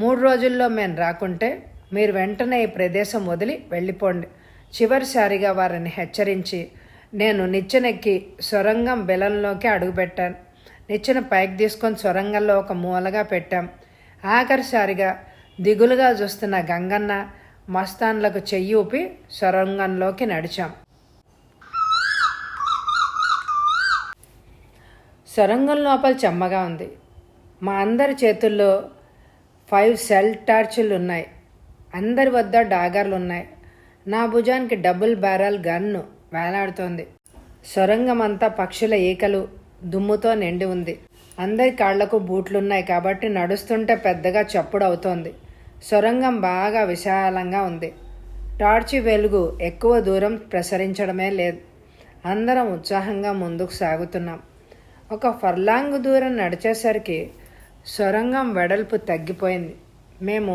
3 రోజుల్లో మేము రాకుంటే మీరు వెంటనే ఈ ప్రదేశం వదిలి వెళ్ళిపోండి. చివరిసారిగా వారిని హెచ్చరించి నేను నిచ్చెనెక్కి సొరంగం బెలంలోకి అడుగుపెట్టాను. నిచ్చెన పైకి తీసుకొని సొరంగంలో ఒక మూలగా పెట్టాం. ఆఖరిసారిగా దిగులుగా చూస్తున్న గంగన్న, మస్తాన్లకు చెయ్యి ఊపి సొరంగంలోకి నడిచాం. సొరంగం లోపల చెమ్మగా ఉంది. మా అందరి చేతుల్లో 5 సెల్ టార్చులు ఉన్నాయి. అందరి వద్ద డాగర్లు ఉన్నాయి. నా భుజానికి డబుల్ బ్యారల్ గన్ను వేలాడుతోంది. సొరంగం అంతా పక్షుల ఈకలు, దుమ్ముతో నిండి ఉంది. అందరి కాళ్లకు బూట్లున్నాయి కాబట్టి నడుస్తుంటే పెద్దగా చప్పుడు అవుతోంది. సొరంగం బాగా విశాలంగా ఉంది. టార్చి వెలుగు ఎక్కువ దూరం ప్రసరించడమే లేదు. అందరం ఉత్సాహంగా ముందుకు సాగుతున్నాం. 1 ఫర్లాంగ్ దూరం నడిచేసరికి సొరంగం వెడల్పు తగ్గిపోయింది. మేము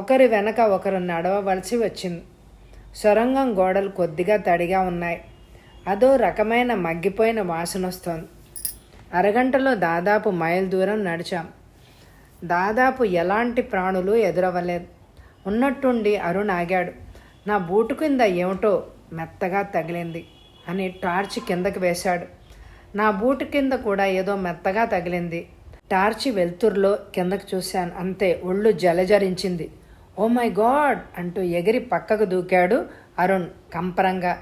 ఒకరి వెనక ఒకరు నడవవలసి వచ్చింది. సొరంగం గోడలు కొద్దిగా తడిగా ఉన్నాయి. అదో రకమైన మగ్గిపోయిన వాసన వస్తోంది. అరగంటలో దాదాపు మైల్ దూరం నడిచాం. దాదాపు ఎలాంటి ప్రాణులు ఎదురవ్వలేదు. ఉన్నట్టుండి అరుణ్ ఆగాడు. నా బూటు కింద ఏమిటో మెత్తగా తగిలింది అని టార్చి కిందకి వేశాడు. నా బూటు కింద కూడా ఏదో మెత్తగా తగిలింది. టార్చి వెలుతురులో కిందకు చూశాను. అంతే, ఒళ్ళు జలజరించింది. ఓ మై గాడ్ అంటూ ఎగిరి పక్కకు దూకాడు అరుణ్ కంపరంగా.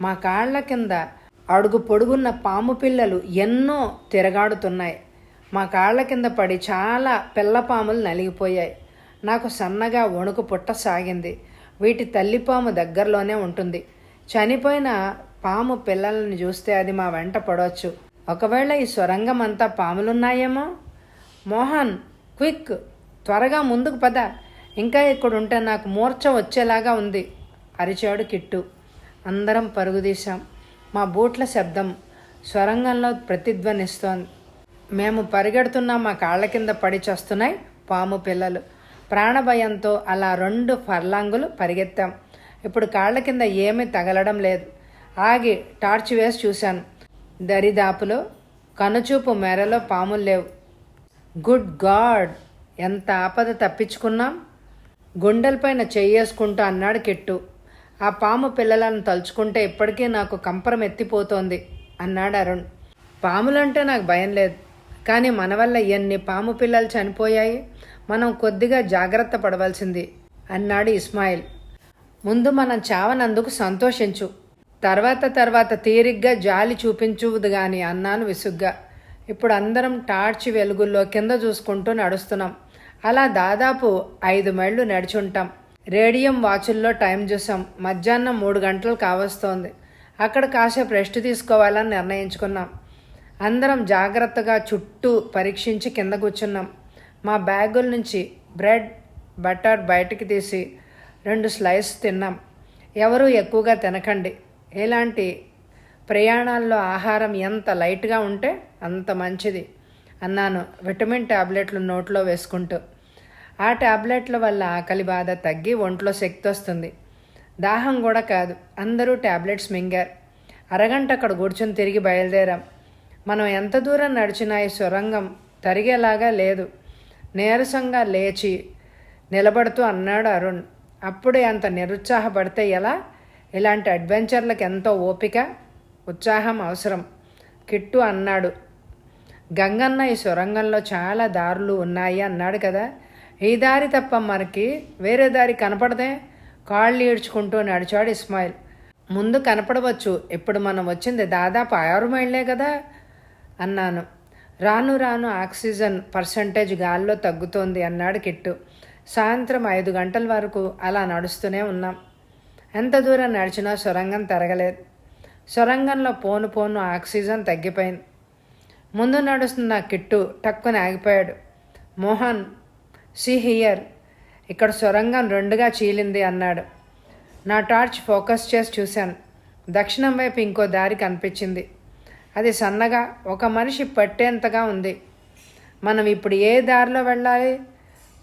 మా కాళ్ల కింద అడుగు పొడుగున్న పాము పిల్లలు ఎన్నో తిరగాడుతున్నాయి. మా కాళ్ల కింద పడి చాలా పిల్లపాములు నలిగిపోయాయి. నాకు సన్నగా వణుకు పుట్టసాగింది. వీటి తల్లిపాము దగ్గరలోనే ఉంటుంది. చనిపోయిన పాము పిల్లల్ని చూస్తే అది మా వెంట పడవచ్చు. ఒకవేళ ఈ సొరంగం అంతా పాములున్నాయేమో. మోహన్, క్విక్, త్వరగా ముందుకు పద. ఇంకా ఇక్కడుంటే నాకు మూర్ఛ వచ్చేలాగా ఉంది అరిచాడు కిట్టు. అందరం పరుగుదీశాం. మా బూట్ల శబ్దం సొరంగంలో ప్రతిధ్వనిస్తోంది. మేము పరిగెడుతున్నా మా కాళ్ళ కింద పడి చస్తున్నాయి పాము పిల్లలు. ప్రాణభయంతో అలా 2 ఫర్లాంగులు పరిగెత్తాం. ఇప్పుడు కాళ్ళ కింద ఏమీ తగలడం లేదు. ఆగి టార్చ్ వేసి చూశాను. దరిదాపులో కనుచూపు మేరలో పాములు లేవు. గుడ్ గాడ్, ఎంత ఆపద తప్పించుకున్నాం. గుండెలపైన చెయ్యేసుకుంటూ అన్నాడు కిట్టు. ఆ పాము పిల్లలను తలుచుకుంటే ఇప్పటికీ నాకు కంపరం ఎత్తిపోతోంది అన్నాడు అరుణ్. పాములంటే నాకు భయం లేదు, కానీ మన వల్ల ఎన్ని పాము పిల్లలు చనిపోయాయి. మనం కొద్దిగా జాగ్రత్త పడవలసింది అన్నాడు ఇస్మాయిల్. ముందు మనం చావనందుకు సంతోషించు, తర్వాత తీరిగ్గా జాలి చూపించువుదు గాని అన్నాను విసుగ్గా. ఇప్పుడు అందరం టార్చ్ వెలుగుల్లో కింద చూసుకుంటూ నడుస్తున్నాం. అలా దాదాపు 5 మైళ్ళు నడిచుంటాం. రేడియం వాచుల్లో టైం చూసాం. మధ్యాహ్నం 3 గంటలు కావస్తోంది. అక్కడ కాసేపు రెస్ట్ తీసుకోవాలని నిర్ణయించుకున్నాం. అందరం జాగ్రత్తగా చుట్టూ పరీక్షించి కింద కూర్చున్నాం. మా బ్యాగుల నుంచి బ్రెడ్ బటర్ బయటికి తీసి 2 స్లైస్ తిన్నాం. ఎవరూ ఎక్కువగా తినకండి. ఇలాంటి ప్రయాణాల్లో ఆహారం ఎంత లైట్గా ఉంటే అంత మంచిది అన్నాను విటమిన్ టాబ్లెట్లు నోట్లో వేసుకుంటూ. ఆ టాబ్లెట్ల వల్ల ఆకలి బాధ తగ్గి ఒంట్లో శక్తి వస్తుంది. దాహం కూడా కాదు. అందరూ టాబ్లెట్స్ మింగారు. అరగంట అక్కడ కూర్చొని తిరిగి బయలుదేరాం. మనం ఎంత దూరం నడిచినా ఈ సొరంగం తరిగేలాగా లేదు. నీరసంగా లేచి నిలబడుతూ అన్నాడు అరుణ్. అప్పుడే అంత నిరుత్సాహపడితే ఎలా? ఇలాంటి అడ్వెంచర్లకు ఎంతో ఓపిక, ఉత్సాహం అవసరం. కిట్టు అన్నాడు. గంగన్న ఈ సొరంగంలో చాలా దారులు ఉన్నాయి అన్నాడు కదా. ఈ దారి తప్ప మనకి వేరే దారి కనపడదే. కాళ్ళు ఈడ్చుకుంటూ నడిచాడు ఇస్మాయిల్. ముందు కనపడవచ్చు. ఇప్పుడు మనం వచ్చింది దాదాపు 6 మైళ్ళే కదా అన్నాను. రాను రాను ఆక్సిజన్ పర్సంటేజ్ గాల్లో తగ్గుతోంది అన్నాడు కిట్టు. సాయంత్రం 5 గంటల వరకు అలా నడుస్తూనే ఉన్నాం. ఎంత దూరం నడిచినా సొరంగం తరగలేదు. సొరంగంలో పోను ఆక్సిజన్ తగ్గిపోయింది. ముందు నడుస్తున్న కిట్టు టక్కుని ఆగిపోయాడు. మోహన్, సీ హియర్, ఇక్కడ సొరంగం 2గా చీలింది అన్నాడు. నా టార్చ్ ఫోకస్ చేసి చూశాను. దక్షిణం వైపు ఇంకో దారి కనిపించింది. అది సన్నగా ఒక మనిషి పట్టేంతగా ఉంది. మనం ఇప్పుడు ఏ దారిలో వెళ్ళాలి?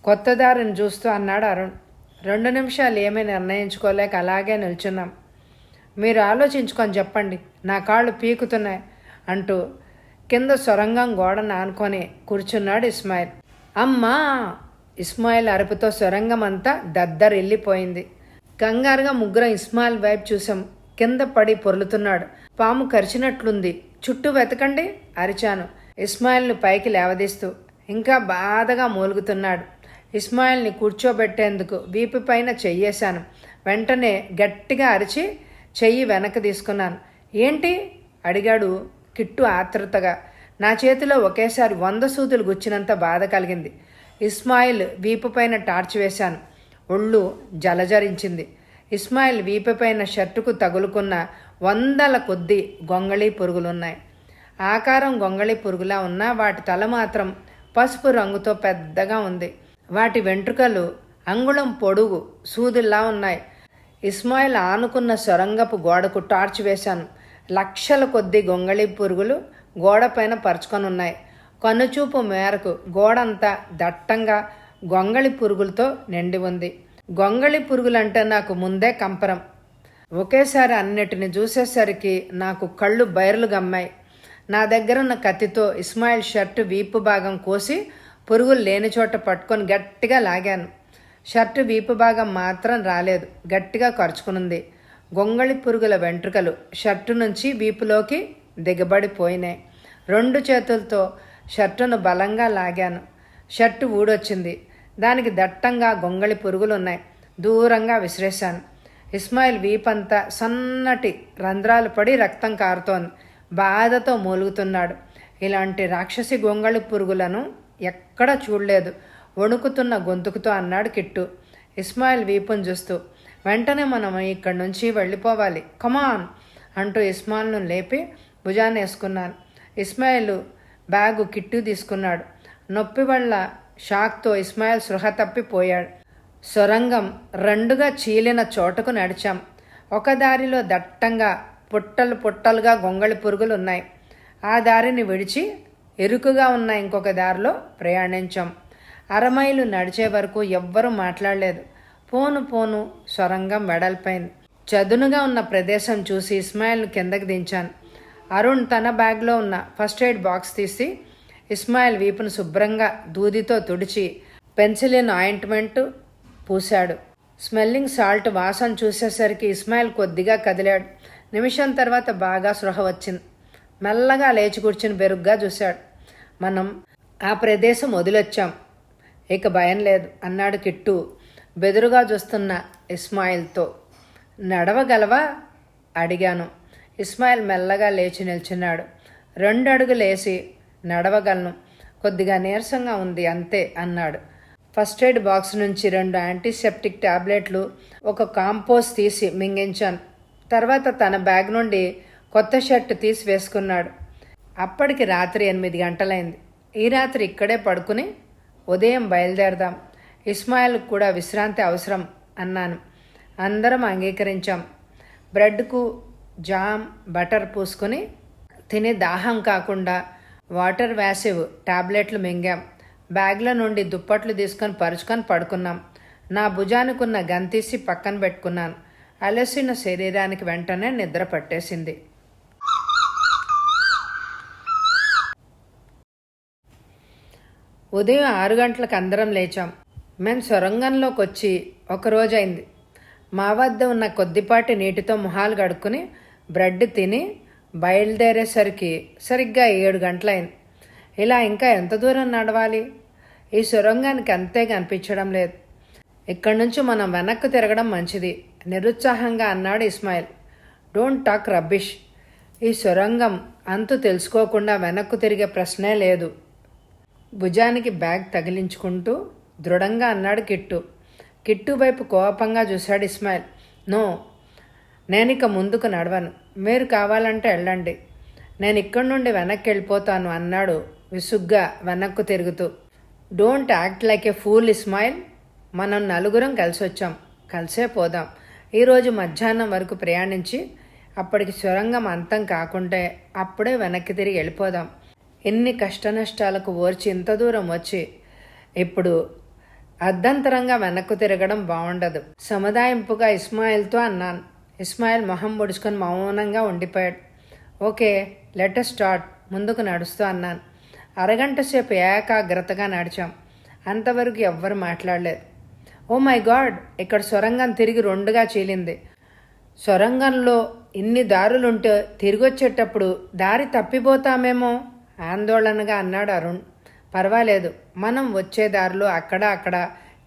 కొత్త దారిని చూస్తూ అన్నాడు అరుణ్. 2 నిమిషాలు ఏమీ నిర్ణయించుకోలేక అలాగే నిల్చున్నాం. మీరు ఆలోచించుకొని చెప్పండి, నా కాళ్ళు పీకుతున్నాయి అంటూ కింద సొరంగం గోడను ఆనుకొని కూర్చున్నాడు ఇస్మాయిల్. అమ్మా! ఇస్మాయిల్ అరుపుతో సొరంగం అంతా దద్దరిల్లిపోయింది. కంగారుగా ముగ్గురం ఇస్మాయిల్ వైపు చూసాం. కింద పడి పొర్లుతున్నాడు. పాము కరిచినట్లుంది, చుట్టూ వెతకండి అరిచాను ఇస్మాయిల్ను పైకి లేవదీస్తూ. ఇంకా బాధగా మూలుగుతున్నాడు. ఇస్మాయిల్ని కూర్చోబెట్టేందుకు వీపు పైన చెయ్యేశాను. వెంటనే గట్టిగా అరిచి చెయ్యి వెనక్కి తీసుకున్నాను. ఏంటి అడిగాడు కిట్టు ఆత్రుతగా. నా చేతిలో ఒకేసారి 100 సూదులు గుచ్చినంత బాధ కలిగింది. ఇస్మాయిల్ వీపు పైన టార్చ్ వేశాను. ఒళ్ళు జలజరించింది. ఇస్మాయిల్ వీపు పైన షర్టుకు తగులుకున్న 100ల కొద్దీ గొంగళి పురుగులున్నాయి. ఆకారం గొంగళి పురుగులా ఉన్నా వాటి తల మాత్రం పసుపు రంగుతో పెద్దగా ఉంది. వాటి వెంట్రుకలు అంగుళం పొడుగు సూదుల్లా ఉన్నాయి. ఇస్మాయిల్ ఆనుకున్న సొరంగపు గోడకు టార్చ్ వేశాను. లక్షల కొద్దీ గొంగళి పురుగులు గోడపైన పరుచుకొని ఉన్నాయి. కనుచూపు మేరకు గోడంతా దట్టంగా గొంగళి పురుగులతో నిండి ఉంది. గొంగళి పురుగులంటే నాకు ముందే కంపరం. ఒకేసారి అన్నిటిని చూసేసరికి నాకు కళ్ళు బైర్లు గమ్మాయి. నా దగ్గరున్న కత్తితో ఇస్మాయిల్ షర్టు వీపు భాగం కోసి పురుగులు లేని చోట పట్టుకొని గట్టిగా లాగాను. షర్టు వీపు భాగం మాత్రం రాలేదు, గట్టిగా ఖర్చుకునుంది. గొంగళి పురుగుల వెంట్రుకలు షర్టు నుంచి వీపులోకి దిగబడిపోయినాయి. 2 చేతులతో షర్టును బలంగా లాగాను. షర్టు ఊడొచ్చింది. దానికి దట్టంగా గొంగళి పురుగులున్నాయి. దూరంగా విసిరేశాను. ఇస్మాయిల్ వీపంతా సన్నటి రంధ్రాలు పడి రక్తం కారుతోంది. బాధతో మూలుగుతున్నాడు. ఇలాంటి రాక్షసి గొంగళి పురుగులను ఎక్కడా చూడలేదు. వణుకుతున్న గొంతుకుతో అన్నాడు కిట్టు ఇస్మాయిల్ వీపును చూస్తూ. వెంటనే మనం ఇక్కడి నుంచి వెళ్ళిపోవాలి, కమాన్ అంటూ ఇస్మాయిల్ను లేపి భుజాన్ని వేసుకున్నాను. ఇస్మాయిల్ బ్యాగు కిట్టు తీసుకున్నాడు. నొప్పి వల్ల షాక్తో ఇస్మాయిల్ సృహ తప్పిపోయాడు. సొరంగం 2గా చీలిన చోటకు నడిచాం. ఒక దారిలో దట్టంగా పుట్టలుగా గొంగళి పురుగులు ఉన్నాయి. ఆ దారిని విడిచి ఇరుకుగా ఉన్న ఇంకొక దారిలో ప్రయాణించాం. 1/2 మైలు నడిచే వరకు ఎవ్వరూ మాట్లాడలేదు. పోను సొరంగం వెడల్పైంది. చదునుగా ఉన్న ప్రదేశం చూసి ఇస్మాయిల్ను కిందకి దించాను. అరుణ్ తన బ్యాగ్లో ఉన్న ఫస్ట్ ఎయిడ్ బాక్స్ తీసి ఇస్మాయిల్ వీపును శుభ్రంగా దూదితో తుడిచి పెన్సిలిన్ ఆయింట్మెంట్ పూశాడు. స్మెల్లింగ్ సాల్ట్ వాసన చూసేసరికి ఇస్మాయిల్ కొద్దిగా కదిలాడు. నిమిషం తర్వాత బాగా స్పృహ వచ్చింది. మెల్లగా లేచి కూర్చుని బెరుగ్గా చూశాడు. మనం ఆ ప్రదేశం వదిలొచ్చాం, ఇక భయం లేదు అన్నాడు కిట్టు బెదురుగా చూస్తున్న ఇస్మాయిల్తో. నడవగలవా అడిగాను. ఇస్మాయిల్ మెల్లగా లేచి నిల్చున్నాడు. 2 అడుగులేసి నడవగలను, కొద్దిగా నీరసంగా ఉంది అంతే అన్నాడు. ఫస్ట్ ఎయిడ్ బాక్స్ నుంచి 2 యాంటీసెప్టిక్ టాబ్లెట్లు, ఒక కాంపోజ్ తీసి మింగించాను. తర్వాత తన బ్యాగ్ నుండి కొత్త షర్ట్ తీసి వేసుకున్నాడు. అప్పటికి రాత్రి 8 గంటలైంది. ఈ రాత్రి ఇక్కడే పడుకుని ఉదయం బయలుదేరదాం. ఇస్మాయిల్కు కూడా విశ్రాంతి అవసరం అన్నాను. అందరం అంగీకరించాం. బ్రెడ్కు జామ్, బటర్ పూసుకొని తిని దాహం కాకుండా వాటర్ వ్యాసివ్ టాబ్లెట్లు మింగాం. బ్యాగ్ల నుండి దుప్పట్లు తీసుకొని పరుచుకొని పడుకున్నాం. నా భుజానికున్న గన్ తీసి పక్కన పెట్టుకున్నాను. అలసిన శరీరానికి వెంటనే నిద్ర పట్టేసింది. ఉదయం 6 గంటలకు అందరం లేచాం. మేము సొరంగంలోకి వచ్చి 1 రోజైంది. మా వద్ద ఉన్న కొద్దిపాటి నీటితో మొహాలు కడుక్కుని బ్రెడ్ తిని బయలుదేరేసరికి సరిగ్గా 7 గంటలైంది. ఇలా ఇంకా ఎంత దూరం నడవాలి? ఈ సొరంగానికి అంతే కనిపించడం లేదు. ఇక్కడి నుంచి మనం వెనక్కు తిరగడం మంచిది నిరుత్సాహంగా అన్నాడు ఇస్మాయిల్. Don't talk rubbish. ఈ సొరంగం అంతు తెలుసుకోకుండా వెనక్కు తిరిగే ప్రశ్నే లేదు. భుజానికి బ్యాగ్ తగిలించుకుంటూ దృఢంగా అన్నాడు కిట్టు. కిట్టు వైపు కోపంగా చూశాడు ఇస్మాయిల్. నో, నేనిక ముందుకు నడవను. మీరు కావాలంటే వెళ్ళండి, నేను ఇక్కడి నుండి వెనక్కి వెళ్ళిపోతాను అన్నాడు విసుగ్గా వెనక్కు తిరుగుతూ. Don't act like A pool Ismail. మనం నలుగురం కలిసి వచ్చాం, కలిసే పోదాం. ఈరోజు మధ్యాహ్నం వరకు ప్రయాణించి అప్పటికి సొరంగం అంతం కాకుంటే అప్పుడే వెనక్కి తిరిగి వెళ్ళిపోదాం. ఎన్ని కష్టనష్టాలకు ఓర్చి ఇంత దూరం వచ్చి ఇప్పుడు అర్ధంతరంగా వెనక్కు తిరగడం బాగుండదు. సముదాయింపుగా ఇస్మాయిల్తో అన్నాను. ఇస్మాయిల్ మొహం ముడుచుకొని మౌనంగా ఉండిపోయాడు. ఓకే, లెట్ us స్టార్ట్, ముందుకు నడుస్తూ అన్నాను. అరగంట సేపు ఏకాగ్రతగా నడిచాం. అంతవరకు ఎవ్వరు మాట్లాడలేదు. ఓ మై గాడ్, ఇక్కడ సొరంగం తిరిగి 2గా చీలింది. సొరంగంలో ఇన్ని దారులుంటే తిరిగొచ్చేటప్పుడు దారి తప్పిపోతామేమో ఆందోళనగా అన్నాడు అరుణ్. పర్వాలేదు, మనం వచ్చే దారిలో అక్కడ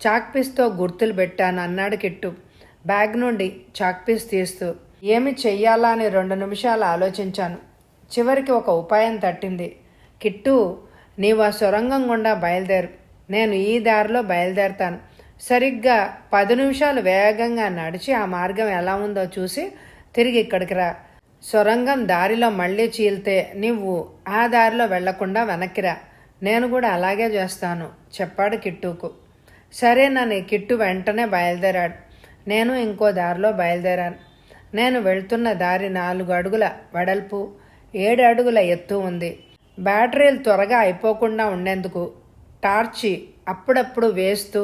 చాక్పీస్తో గుర్తులు పెట్టాను అన్నాడు కిట్టు బ్యాగ్ నుండి చాక్పీస్ తీస్తూ. ఏమి చెయ్యాలా అని 2 నిమిషాలు ఆలోచించాను. చివరికి ఒక ఉపాయం తట్టింది. కిట్టు, నీవు ఆ సొరంగం గుండా బయలుదేరు, నేను ఈ దారిలో బయలుదేరతాను. సరిగ్గా 10 నిమిషాలు వేగంగా నడిచి ఆ మార్గం ఎలా ఉందో చూసి తిరిగి ఇక్కడికి రా. సొరంగం దారిలో మళ్ళీ చీలితే నువ్వు ఆ దారిలో వెళ్లకుండా వెనక్కిరా. నేను కూడా అలాగే చేస్తాను చెప్పాడు కిట్టుకు. సరేనని కిట్టు వెంటనే బయలుదేరాడు. నేను ఇంకో దారిలో బయలుదేరాను. నేను వెళ్తున్న దారి 4 అడుగుల వెడల్పు, 7 అడుగుల ఎత్తు ఉంది. బ్యాటరీలు త్వరగా అయిపోకుండా ఉండేందుకు టార్చి అప్పుడప్పుడు వేస్తూ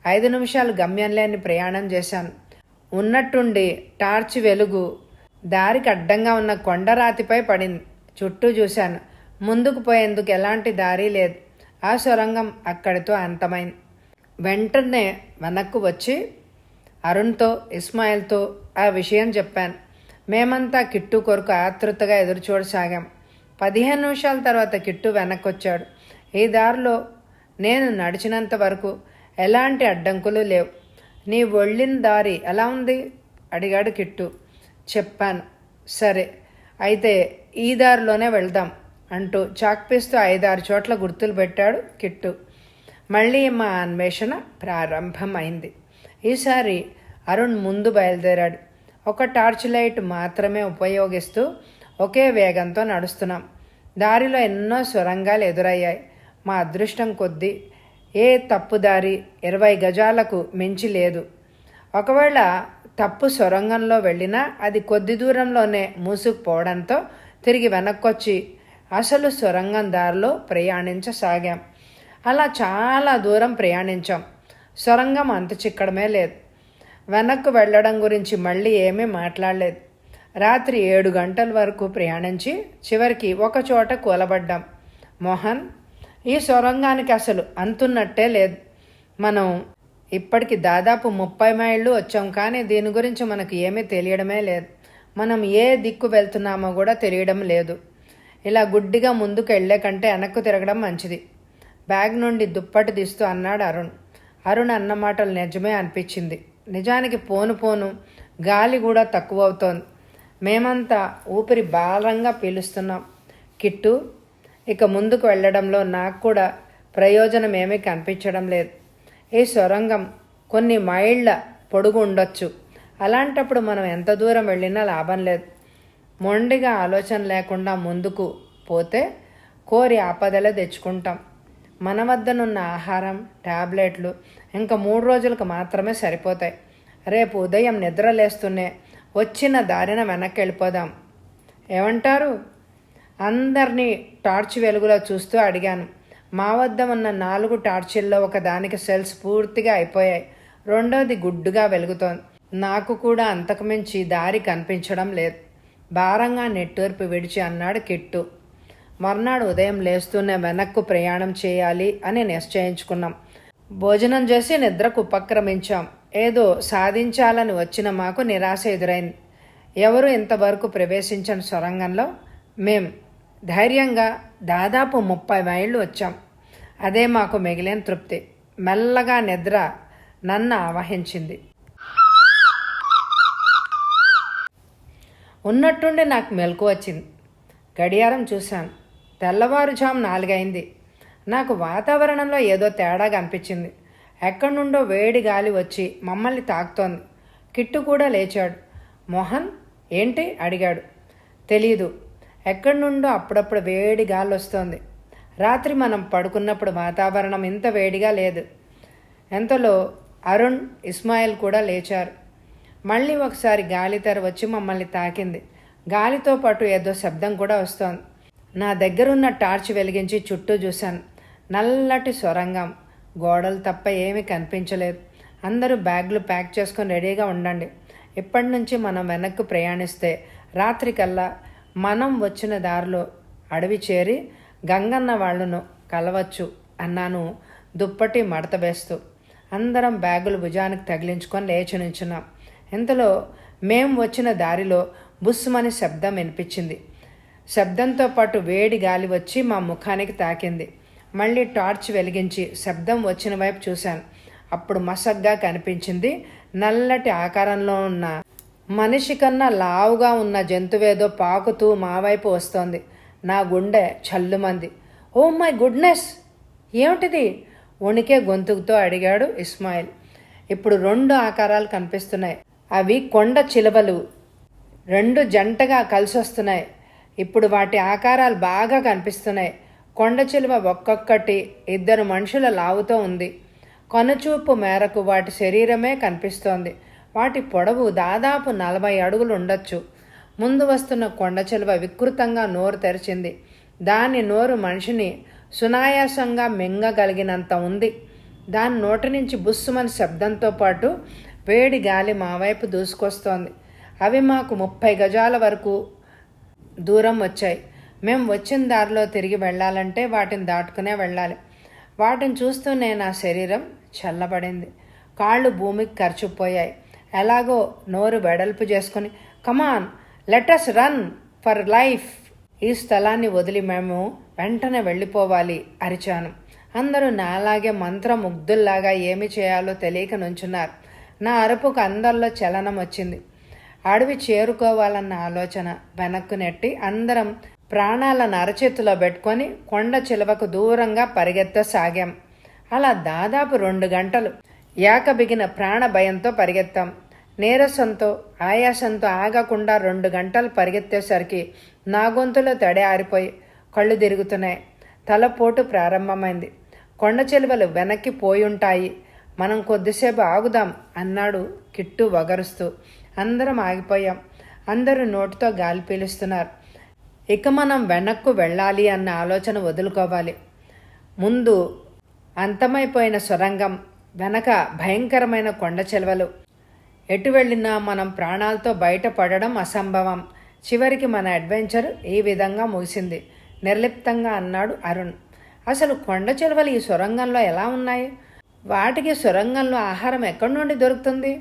5 నిమిషాలు గమ్యం లేని ప్రయాణం చేశాను. ఉన్నట్టుండి టార్చి వెలుగు దారికి అడ్డంగా ఉన్న కొండరాతిపై పడింది. చుట్టూ చూశాను. ముందుకు పోయేందుకు ఎలాంటి దారి లేదు. ఆ సొరంగం అక్కడితో అంతమైంది. వెంటనే వెనక్కు వచ్చి అరుణ్తో, ఇస్మాయిల్తో ఆ విషయం చెప్పాను. మేమంతా కిట్టు కొరకు ఆతృతగా ఎదురుచూడసాగాం. 15 నిమిషాల తర్వాత కిట్టు వెనక్కొచ్చాడు. ఈ దారిలో నేను నడిచినంత వరకు ఎలాంటి అడ్డంకులు లేవు. నీ వెళ్ళిన దారి ఎలా ఉంది అడిగాడు కిట్టు. చెప్పాను. సరే, అయితే ఈ దారిలోనే వెళ్దాం అంటూ చాక్పీస్తో 5-6 చోట్ల గుర్తులు పెట్టాడు కిట్టు. మళ్ళీ మా అన్వేషణ ప్రారంభమైంది. ఈసారి అరుణ్ ముందు బయలుదేరాడు. ఒక టార్చ్ లైట్ మాత్రమే ఉపయోగిస్తూ ఒకే వేగంతో నడుస్తున్నాం. దారిలో ఎన్నో సొరంగాలు ఎదురయ్యాయి. మా అదృష్టం కొద్దీ ఏ తప్పు దారి 20 గజాలకు మించి లేదు. ఒకవేళ తప్పు సొరంగంలో వెళ్ళినా అది కొద్ది దూరంలోనే మూసుకుపోవడంతో తిరిగి వెనక్కొచ్చి అసలు సొరంగం దారిలో ప్రయాణించసాగాం. అలా చాలా దూరం ప్రయాణించాం. సొరంగం అంత చిక్కడమే లేదు. వెనక్కు వెళ్ళడం గురించి మళ్ళీ ఏమీ మాట్లాడలేదు. రాత్రి 7 గంటల వరకు ప్రయాణించి చివరికి ఒక చోట కూలబడ్డాం. మోహన్, ఈ సొరంగానికి అసలు అంతున్నట్టే లేదు. మనం ఇప్పటికి దాదాపు 30 మైళ్ళు వచ్చాం, కానీ దీని గురించి మనకు ఏమీ తెలియడమే లేదు. మనం ఏ దిక్కు వెళ్తున్నామో కూడా తెలియడం లేదు. ఇలా గుడ్డిగా ముందుకు వెళ్లే కంటే వెనక్కు తిరగడం మంచిది. బ్యాగ్ నుండి దుప్పటి తీస్తూ అన్నాడు అరుణ్. అరుణ్ అన్న మాటలు నిజమే అనిపించింది. నిజానికి పోను గాలి కూడా తక్కువ అవుతోంది. మేమంతా ఊపిరి భారంగా పీలుస్తున్నాం. కిట్టు, ఇక ముందుకు వెళ్ళడంలో నాకు కూడా ప్రయోజనం ఏమీ కనిపించడం లేదు. ఈ సొరంగం కొన్ని మైళ్ళ పొడుగు ఉండొచ్చు. అలాంటప్పుడు మనం ఎంత దూరం వెళ్ళినా లాభం లేదు. మొండిగా ఆలోచన లేకుండా ముందుకు పోతే కోరి ఆపదలే తెచ్చుకుంటాం. మన వద్దనున్న ఆహారం, టాబ్లెట్లు ఇంకా 3 రోజులకు మాత్రమే సరిపోతాయి. రేపు ఉదయం నిద్రలేస్తూనే వచ్చిన దారిన వెనక్కి వెళ్ళిపోదాం. ఏమంటారు? అందరినీ టార్చ్ వెలుగులో చూస్తూ అడిగాను. మా వద్ద ఉన్న 4 టార్చిల్లో ఒకదానికి సెల్స్ పూర్తిగా అయిపోయాయి. రెండోది గుడ్డుగా వెలుగుతోంది. నాకు కూడా అంతకుమించి దారి కనిపించడం లేదు. భారంగా నిట్టూర్పు విడిచి అన్నాడు కిట్టు. మర్నాడు ఉదయం లేస్తూనే వెనక్కు ప్రయాణం చేయాలి అని నిశ్చయించుకున్నాం. భోజనం చేసి నిద్రకు ఉపక్రమించాం. ఏదో సాధించాలని వచ్చిన మాకు నిరాశ ఎదురైంది. ఎవరు ఇంతవరకు ప్రవేశించని సొరంగంలో మేం ధైర్యంగా దాదాపు 30 మైళ్ళు వచ్చాం. అదే మాకు మిగిలిన తృప్తి. మెల్లగా నిద్ర నన్ను ఆవహించింది. ఉన్నట్టుండి నాకు మెలకు వచ్చింది. గడియారం చూశాను. తెల్లవారుజాము 4 అయింది. నాకు వాతావరణంలో ఏదో తేడాగా అనిపించింది. ఎక్కడి నుండో వేడి గాలి వచ్చి మమ్మల్ని తాకుతోంది. కిట్టు కూడా లేచాడు. మోహన్, ఏంటి అడిగాడు. తెలీదు. ఎక్కడి నుండో అప్పుడప్పుడు వేడి గాలి వస్తోంది. రాత్రి మనం పడుకున్నప్పుడు వాతావరణం ఇంత వేడిగా లేదు. ఎంతలో అరుణ్, ఇస్మాయిల్ కూడా లేచారు. మళ్ళీ ఒకసారి గాలి తెర వచ్చి మమ్మల్ని తాకింది. గాలితో పాటు ఏదో శబ్దం కూడా వస్తోంది. నా దగ్గరున్న టార్చ్ వెలిగించి చుట్టూ చూశాను. నల్లటి సొరంగం, గోడలు తప్ప ఏమీ కనిపించలేదు. అందరూ బ్యాగులు ప్యాక్ చేసుకొని రెడీగా ఉండండి. ఇప్పటి నుంచి మనం వెనక్కు ప్రయాణిస్తే రాత్రికల్లా మనం వచ్చిన దారిలో అడవి చేరి గంగన్న వాళ్లను కలవచ్చు అన్నాను దుప్పటి మడత వేస్తూ. అందరం బ్యాగులు భుజానికి తగిలించుకొని లేచి నుంచున్నాం. ఇంతలో మేం వచ్చిన దారిలో బుస్సుమని శబ్దం వినిపించింది. శబ్దంతో పాటు వేడి గాలి వచ్చి మా ముఖానికి తాకింది. మళ్ళీ టార్చ్ వెలిగించి శబ్దం వచ్చిన వైపు చూశాను. అప్పుడు మసగ్గా కనిపించింది నల్లటి ఆకారంలో ఉన్న మనిషి కన్నా లావుగా ఉన్న జంతువేదో పాకుతూ మా వైపు వస్తోంది. నా గుండె చల్లుమంది. ఓ మై గుడ్నెస్, ఏమిటిది? వణికే గొంతుకుతో అడిగాడు ఇస్మాయిల్. ఇప్పుడు 2 ఆకారాలు కనిపిస్తున్నాయి. అవి కొండ చిలువలు. 2 జంటగా కలిసి వస్తున్నాయి. ఇప్పుడు వాటి ఆకారాలు బాగా కనిపిస్తున్నాయి. కొండ చిలువ ఒక్కొక్కటి 2 మనుషుల లావుతో ఉంది. కనుచూపు మేరకు వాటి శరీరమే కనిపిస్తోంది. వాటి పొడవు దాదాపు 40 అడుగులు ఉండొచ్చు. ముందు వస్తున్న కొండ చిలువ వికృతంగా నోరు తెరిచింది. దాని నోరు మనిషిని సునాయాసంగా మింగగలిగినంత ఉంది. దాని నోటి నుంచి బుస్సుమని శబ్దంతో పాటు వేడి గాలి మా వైపు దూసుకొస్తోంది. అవి మాకు 30 గజాల వరకు దూరం వచ్చాయి. మేము వచ్చిన దారిలో తిరిగి వెళ్ళాలంటే వాటిని దాటుకునే వెళ్ళాలి. వాటిని చూస్తూనే నా శరీరం చల్లబడింది. కాళ్ళు భూమికి ఖర్చుపోయాయి. ఎలాగో నోరు వెడల్పు చేసుకుని, కమాన్ లెటస్ రన్ ఫర్ లైఫ్, ఈ స్థలాన్ని వదిలి మేము వెంటనే వెళ్ళిపోవాలి అరిచాను. అందరూ నాలాగే మంత్రముగ్ధుల్లాగా ఏమి చేయాలో తెలియక నుంచున్నారు. నా అరుపుకు అందరిలో చలనం వచ్చింది. అడవి చేరుకోవాలన్న ఆలోచన వెనక్కు నెట్టి అందరం ప్రాణాలను అరచేతిలో పెట్టుకొని కొండ చిలువకు దూరంగా పరిగెత్తసాగాం. అలా దాదాపు 2 గంటలు ఏకబిగిన ప్రాణ భయంతో పరిగెత్తాం. నీరసంతో ఆయాసంతో ఆగకుండా 2 గంటలు పరిగెత్తేసరికి నా గొంతులో తడి ఆరిపోయి కళ్ళు తిరుగుతున్నాయి. తలపోటు ప్రారంభమైంది. కొండ చిలువలు వెనక్కి పోయుంటాయి, మనం కొద్దిసేపు ఆగుదాం అన్నాడు కిట్టు వగరుస్తూ. అందరం ఆగిపోయాం. అందరూ నోటితో గాలి పీలుస్తున్నారు. ఇక మనం వెనక్కు వెళ్ళాలి అన్న ఆలోచన వదులుకోవాలి. ముందు అంతమైపోయిన సొరంగం, వెనక భయంకరమైన కొండ చిలువలు. ఎటు వెళ్ళినా మనం ప్రాణాలతో బయటపడడం అసంభవం. చివరికి మన అడ్వెంచర్ ఈ విధంగా ముగిసింది నిర్లిప్తంగా అన్నాడు అరుణ్. అసలు కొండ చిలువలు ఈ సొరంగంలో ఎలా ఉన్నాయి? వాటికి సొరంగంలో ఆహారం ఎక్కడి నుండి దొరుకుతుంది?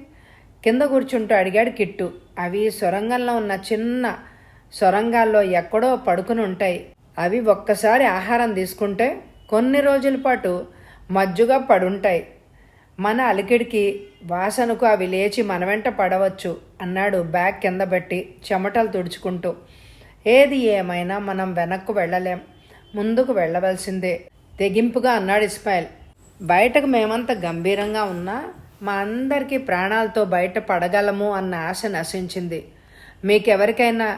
కింద కూర్చుంటూ అడిగాడు కిట్టు. అవి సొరంగంలో ఉన్న చిన్న సొరంగాల్లో ఎక్కడో పడుకుని ఉంటాయి. అవి ఒక్కసారి ఆహారం తీసుకుంటే కొన్ని రోజుల పాటు మజ్జుగా పడుంటాయి. మన అలికిడికి వాసనకు అవి లేచి మన వెంట పడవచ్చు అన్నాడు బ్యాగ్ కింద పెట్టి చెమటలు తుడుచుకుంటూ. ఏది ఏమైనా మనం వెనక్కు వెళ్ళలేం, ముందుకు వెళ్ళవలసిందే తెగింపుగా అన్నాడు ఇస్మాయిల్. బయటకు మేమంత గంభీరంగా ఉన్నా మా అందరికీ ప్రాణాలతో బయట పడగలము అన్న ఆశ నశించింది. మీకెవరికైనా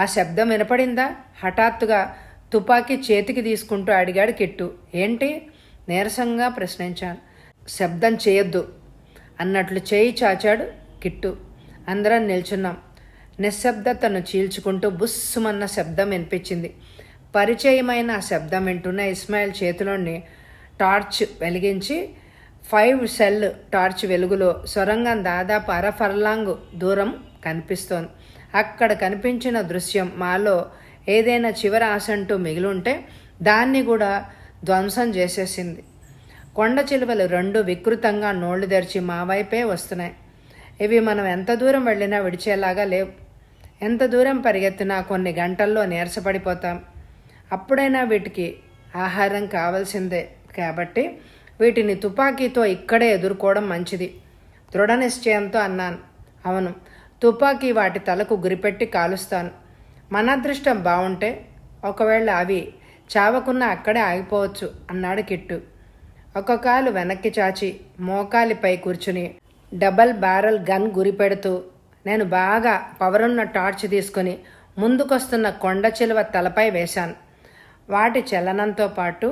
ఆ శబ్దం వినపడిందా? హఠాత్తుగా తుపాకీ చేతికి తీసుకుంటూ అడిగాడు కిట్టు. ఏంటి? నీరసంగా ప్రశ్నించాను. శబ్దం చేయొద్దు అన్నట్లు చేయి చాచాడు కిట్టు. అందరం నిల్చున్నాం. నిశ్శబ్దతను చీల్చుకుంటూ బుస్సుమన్న శబ్దం వినిపించింది. పరిచయమైన ఆ శబ్దం వింటున్న ఇస్మాయిల్ చేతిలోని టార్చ్ వెలిగించి 5 సెల్ టార్చ్ వెలుగులో సొరంగం దాదాపు ఫర్లాంగ్ దూరం కనిపిస్తోంది. అక్కడ కనిపించిన దృశ్యం మాలో ఏదైనా చివరి ఆశంటూ మిగిలుంటే దాన్ని కూడా ధ్వంసం చేసేసింది. కొండ చిలువలు 2 వికృతంగా నోళ్లు తెరిచి మా వైపే వస్తున్నాయి. ఇవి మనం ఎంత దూరం వెళ్ళినా విడిచేలాగా లేవు. ఎంత దూరం పరిగెత్తినా కొన్ని గంటల్లో నీరసపడిపోతాం. అప్పుడైనా వీటికి ఆహారం కావాల్సిందే కాబట్టి వీటిని తుపాకీతో ఇక్కడే ఎదుర్కోవడం మంచిది దృఢ నిశ్చయంతో అన్నాను. అవును, తుపాకీ వాటి తలకు గురిపెట్టి కాలుస్తాను. మన అదృష్టం బాగుంటే ఒకవేళ అవి చావకున్నా అక్కడే ఆగిపోవచ్చు అన్నాడు కిట్టు. ఒక కాలు వెనక్కి చాచి మోకాలిపై కూర్చుని డబల్ బ్యారల్ గన్ గురిపెడుతూ నేను బాగా పవరున్న టార్చ్ తీసుకుని ముందుకొస్తున్న కొండ చిలువ తలపై వేశాను. వాటి చలనంతో పాటు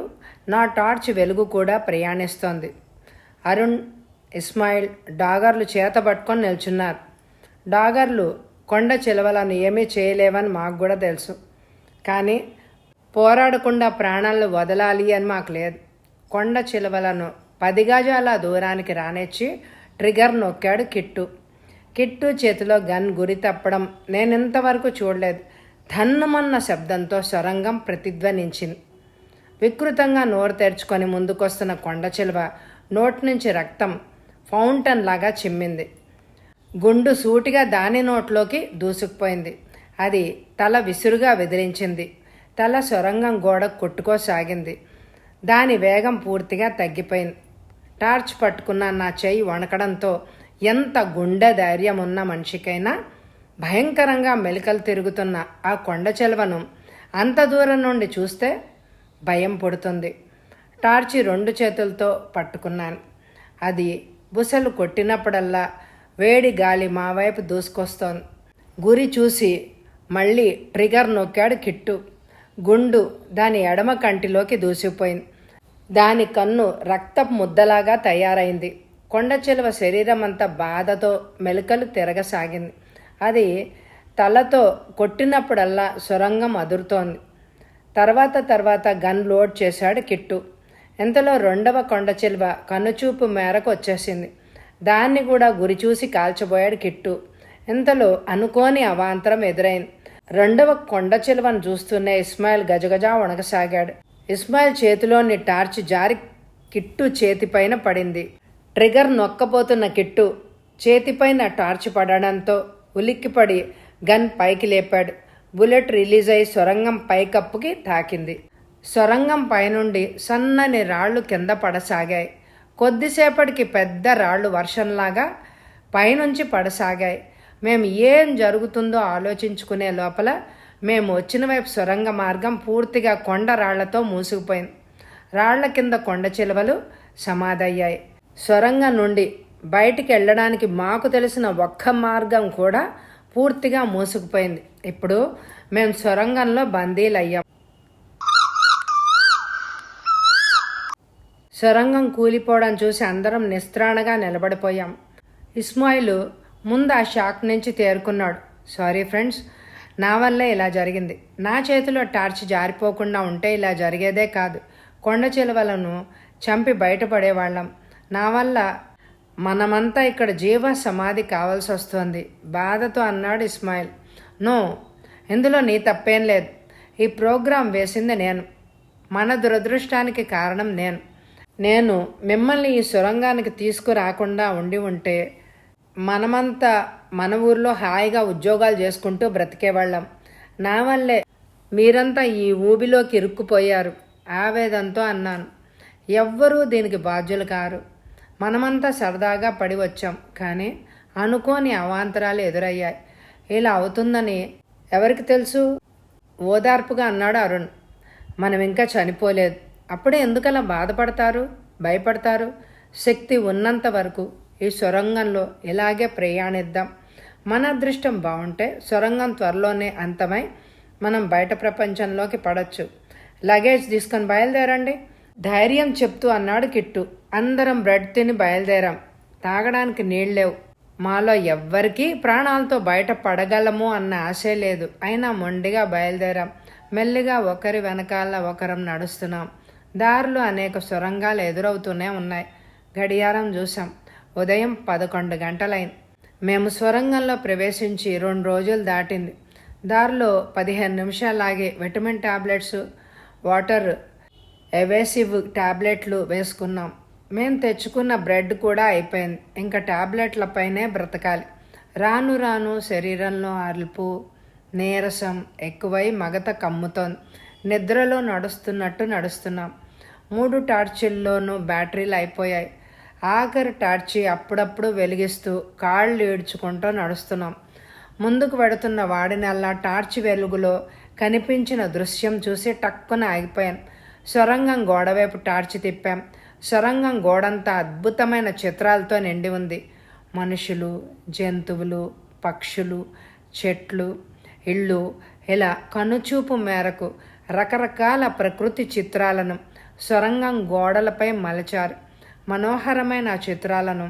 నా టార్చ్ వెలుగు కూడా ప్రయాణిస్తోంది. అరుణ్, ఇస్మాయిల్ డాగర్లు చేతబట్టుకొని నిల్చున్నారు. డాగర్లు కొండ చిలువలను ఏమీ చేయలేవని మాకు కూడా తెలుసు. కానీ పోరాడకుండా ప్రాణాలను వదలాలి అని మాకు లేదు. కొండ చిలువలను 10 గజాల దూరానికి రానిచ్చి ట్రిగర్ నొక్కాడు కిట్టు. కిట్టు చేతిలో గన్ గురి తప్పడం నేనింతవరకు చూడలేదు. ధన్నుమన్న శబ్దంతో సొరంగం ప్రతిధ్వనించింది. వికృతంగా నోరు తెరుచుకొని ముందుకొస్తున్న కొండ చిలువ నోటి నుంచి రక్తం ఫౌంటైన్ లాగా చిమ్మింది. గుండు సూటిగా దాని నోట్లోకి దూసుకుపోయింది. అది తల విసురుగా విదిలించింది. తల సొరంగం గోడ కొట్టుకోసాగింది. దాని వేగం పూర్తిగా తగ్గిపోయింది. టార్చ్ పట్టుకున్న నా చెయ్యి వణకడంతో ఎంత గుండె ధైర్యం ఉన్న మనిషికైనా భయంకరంగా మెలికలు తిరుగుతున్న ఆ కొండ చిలువను అంత దూరం నుండి చూస్తే భయం పుడుతుంది. టార్చి 2 చేతులతో పట్టుకున్నాను. అది బుసలు కొట్టినప్పుడల్లా వేడి గాలి మా వైపు దూసుకొస్తోంది. గురి చూసి మళ్ళీ ట్రిగర్ నొక్కాడు కిట్టు. గుండు దాని ఎడమ కంటిలోకి దూసిపోయింది. దాని కన్ను రక్తపు ముద్దలాగా తయారైంది. కొండ చిలువ శరీరం అంతా బాధతో మెలికలు తిరగసాగింది. అది తలతో కొట్టినప్పుడల్లా సొరంగం అదురుతోంది. తర్వాత గన్ లోడ్ చేశాడు కిట్టు. ఇంతలో 2వ కొండ చిలువ కనుచూపు మేరకు వచ్చేసింది. దాన్ని కూడా గురిచూసి కాల్చబోయాడు కిట్టు. ఇంతలో అనుకోని అవాంతరం ఎదురైంది. 2వ కొండ చిలువను చూస్తూనే ఇస్మాయిల్ గజగజా వణకసాగాడు. ఇస్మాయిల్ చేతిలోని టార్చ్ జారి కిట్టు చేతిపైన పడింది. ట్రిగర్ నొక్కపోతున్న కిట్టు చేతిపైన టార్చ్ పడడంతో ఉలిక్కిపడి గన్ పైకి లేపాడు. బుల్లెట్ రిలీజ్ అయి సొరంగం పైకప్పుకి తాకింది. సొరంగం పైనుండి సన్నని రాళ్లు కింద పడసాగాయి. కొద్దిసేపటికి పెద్ద రాళ్లు వర్షంలాగా పైనుంచి పడసాగాయి. మేము ఏం జరుగుతుందో ఆలోచించుకునే లోపల మేము వచ్చిన వైపు సొరంగ మార్గం పూర్తిగా కొండ రాళ్లతో మూసుకుపోయింది. రాళ్ల కింద కొండ చిలువలు సమాధయ్యాయి. సొరంగం నుండి బయటికి వెళ్ళడానికి మాకు తెలిసిన ఒక్క మార్గం కూడా పూర్తిగా మూసుకుపోయింది. ఇప్పుడు మేము సొరంగంలో బందీలయ్యాం. సొరంగం కూలిపోవడం చూసి అందరం నిస్త్రాణగా నిలబడిపోయాం. ఇస్మాయిల్ ముందు ఆ షాక్ నుంచి తేరుకున్నాడు. సారీ ఫ్రెండ్స్, నా వల్లే ఇలా జరిగింది. నా చేతిలో టార్చ్ జారిపోకుండా ఉంటే ఇలా జరిగేదే కాదు. కొండ చిలువలను చంపి బయటపడేవాళ్ళం. నా వల్ల మనమంతా ఇక్కడ జీవ సమాధి కావాల్సి వస్తుంది బాధతో అన్నాడు ఇస్మాయిల్. నో, ఇందులో నీ తప్పేం లేదు. ఈ ప్రోగ్రాం వేసింది నేను. మన దురదృష్టానికి కారణం నేను మిమ్మల్ని ఈ సొరంగానికి తీసుకురాకుండా ఉండి ఉంటే మనమంతా మన ఊర్లో హాయిగా ఉద్యోగాలు చేసుకుంటూ బ్రతికేవాళ్ళం. నా వల్లే మీరంతా ఈ ఊబిలోకి ఇరుక్కుపోయారు ఆవేదంతో అన్నాను. ఎవ్వరూ దీనికి బాధ్యులు కారు. మనమంతా సరదాగా పడి వచ్చాం, కానీ అనుకోని అవాంతరాలు ఎదురయ్యాయి. ఇలా అవుతుందని ఎవరికి తెలుసు? ఓదార్పుగా అన్నాడు అరుణ్. మనం ఇంకా చనిపోలేదు, అప్పుడే ఎందుకలా బాధపడతారు, భయపడతారు? శక్తి ఉన్నంత వరకు ఈ సొరంగంలో ఇలాగే ప్రయాణిద్దాం. మన అదృష్టం బాగుంటే సొరంగం త్వరలోనే అంతమై మనం బయట ప్రపంచంలోకి పడవచ్చు. లగేజ్ తీసుకొని బయలుదేరండి, ధైర్యం చెప్తూ అన్నాడు కిట్టు. అందరం బ్రెడ్ తిని బయలుదేరాం. తాగడానికి నీళ్ళేవు. మాలో ఎవ్వరికీ ప్రాణాలతో బయట పడగలము అన్న ఆశే లేదు. అయినా మొండిగా బయలుదేరాం. మెల్లిగా ఒకరి వెనకాల ఒకరం నడుస్తున్నాం. దారిలో అనేక సొరంగాలు ఎదురవుతూనే ఉన్నాయి. గడియారం చూసాం. ఉదయం 11 గంటలైంది. మేము సొరంగంలో ప్రవేశించి 2 రోజులు దాటింది. దారిలో 15 నిమిషాలాగి విటమిన్ టాబ్లెట్స్, వాటర్ ఎవేసివ్ టాబ్లెట్లు వేసుకున్నాం. మేము తెచ్చుకున్న బ్రెడ్ కూడా అయిపోయింది. ఇంకా టాబ్లెట్లపైనే బ్రతకాలి. రాను రాను శరీరంలో అలుపు, నీరసం ఎక్కువై మగత కమ్ముతోంది. నిద్రలో నడుస్తున్నట్టు నడుస్తున్నాం. 3 టార్చిల్లోనూ బ్యాటరీలు అయిపోయాయి. ఆఖరి టార్చి అప్పుడప్పుడు వెలిగిస్తూ కాళ్ళు ఈడ్చుకుంటూ నడుస్తున్నాం. ముందుకు వెడుతున్న వాడినల్లా టార్చి వెలుగులో కనిపించిన దృశ్యం చూసి టక్కున ఆగిపోయాను. సొరంగం గోడవైపు టార్చి తిప్పాం. సొరంగం గోడంతా అద్భుతమైన చిత్రాలతో నిండి ఉంది. మనుషులు, జంతువులు, పక్షులు, చెట్లు, ఇళ్ళు, ఇలా కనుచూపు మేరకు రకరకాల ప్రకృతి చిత్రాలను సొరంగం గోడలపై మలచారు. మనోహరమైన ఆ చిత్రాలను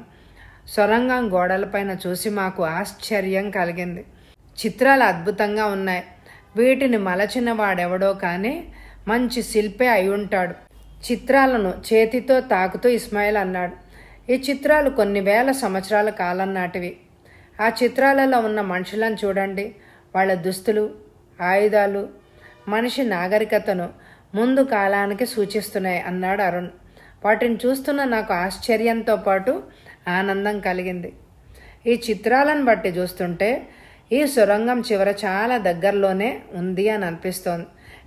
సొరంగం గోడలపైన చూసి మాకు ఆశ్చర్యం కలిగింది. చిత్రాలు అద్భుతంగా ఉన్నాయి. వీటిని మలచిన వాడెవడో కానీ మంచి శిల్పే అయి ఉంటాడు. చిత్రాలను చేతితో తాకుతూ ఇస్మాయిల్ అన్నాడు. ఈ చిత్రాలు కొన్ని వేల సంవత్సరాల కాలం నాటివి. ఆ చిత్రాలలో ఉన్న మనుషులను చూడండి. వాళ్ళ దుస్తులు, ఆయుధాలు మనిషి నాగరికతను ముందు కాలానికి సూచిస్తున్నాయి అన్నాడు అరుణ్. వాటిని చూస్తున్న నాకు ఆశ్చర్యంతో పాటు ఆనందం కలిగింది. ఈ చిత్రాలను బట్టి చూస్తుంటే ఈ సొరంగం చివర చాలా దగ్గరలోనే ఉంది అని అనిపిస్తోంది.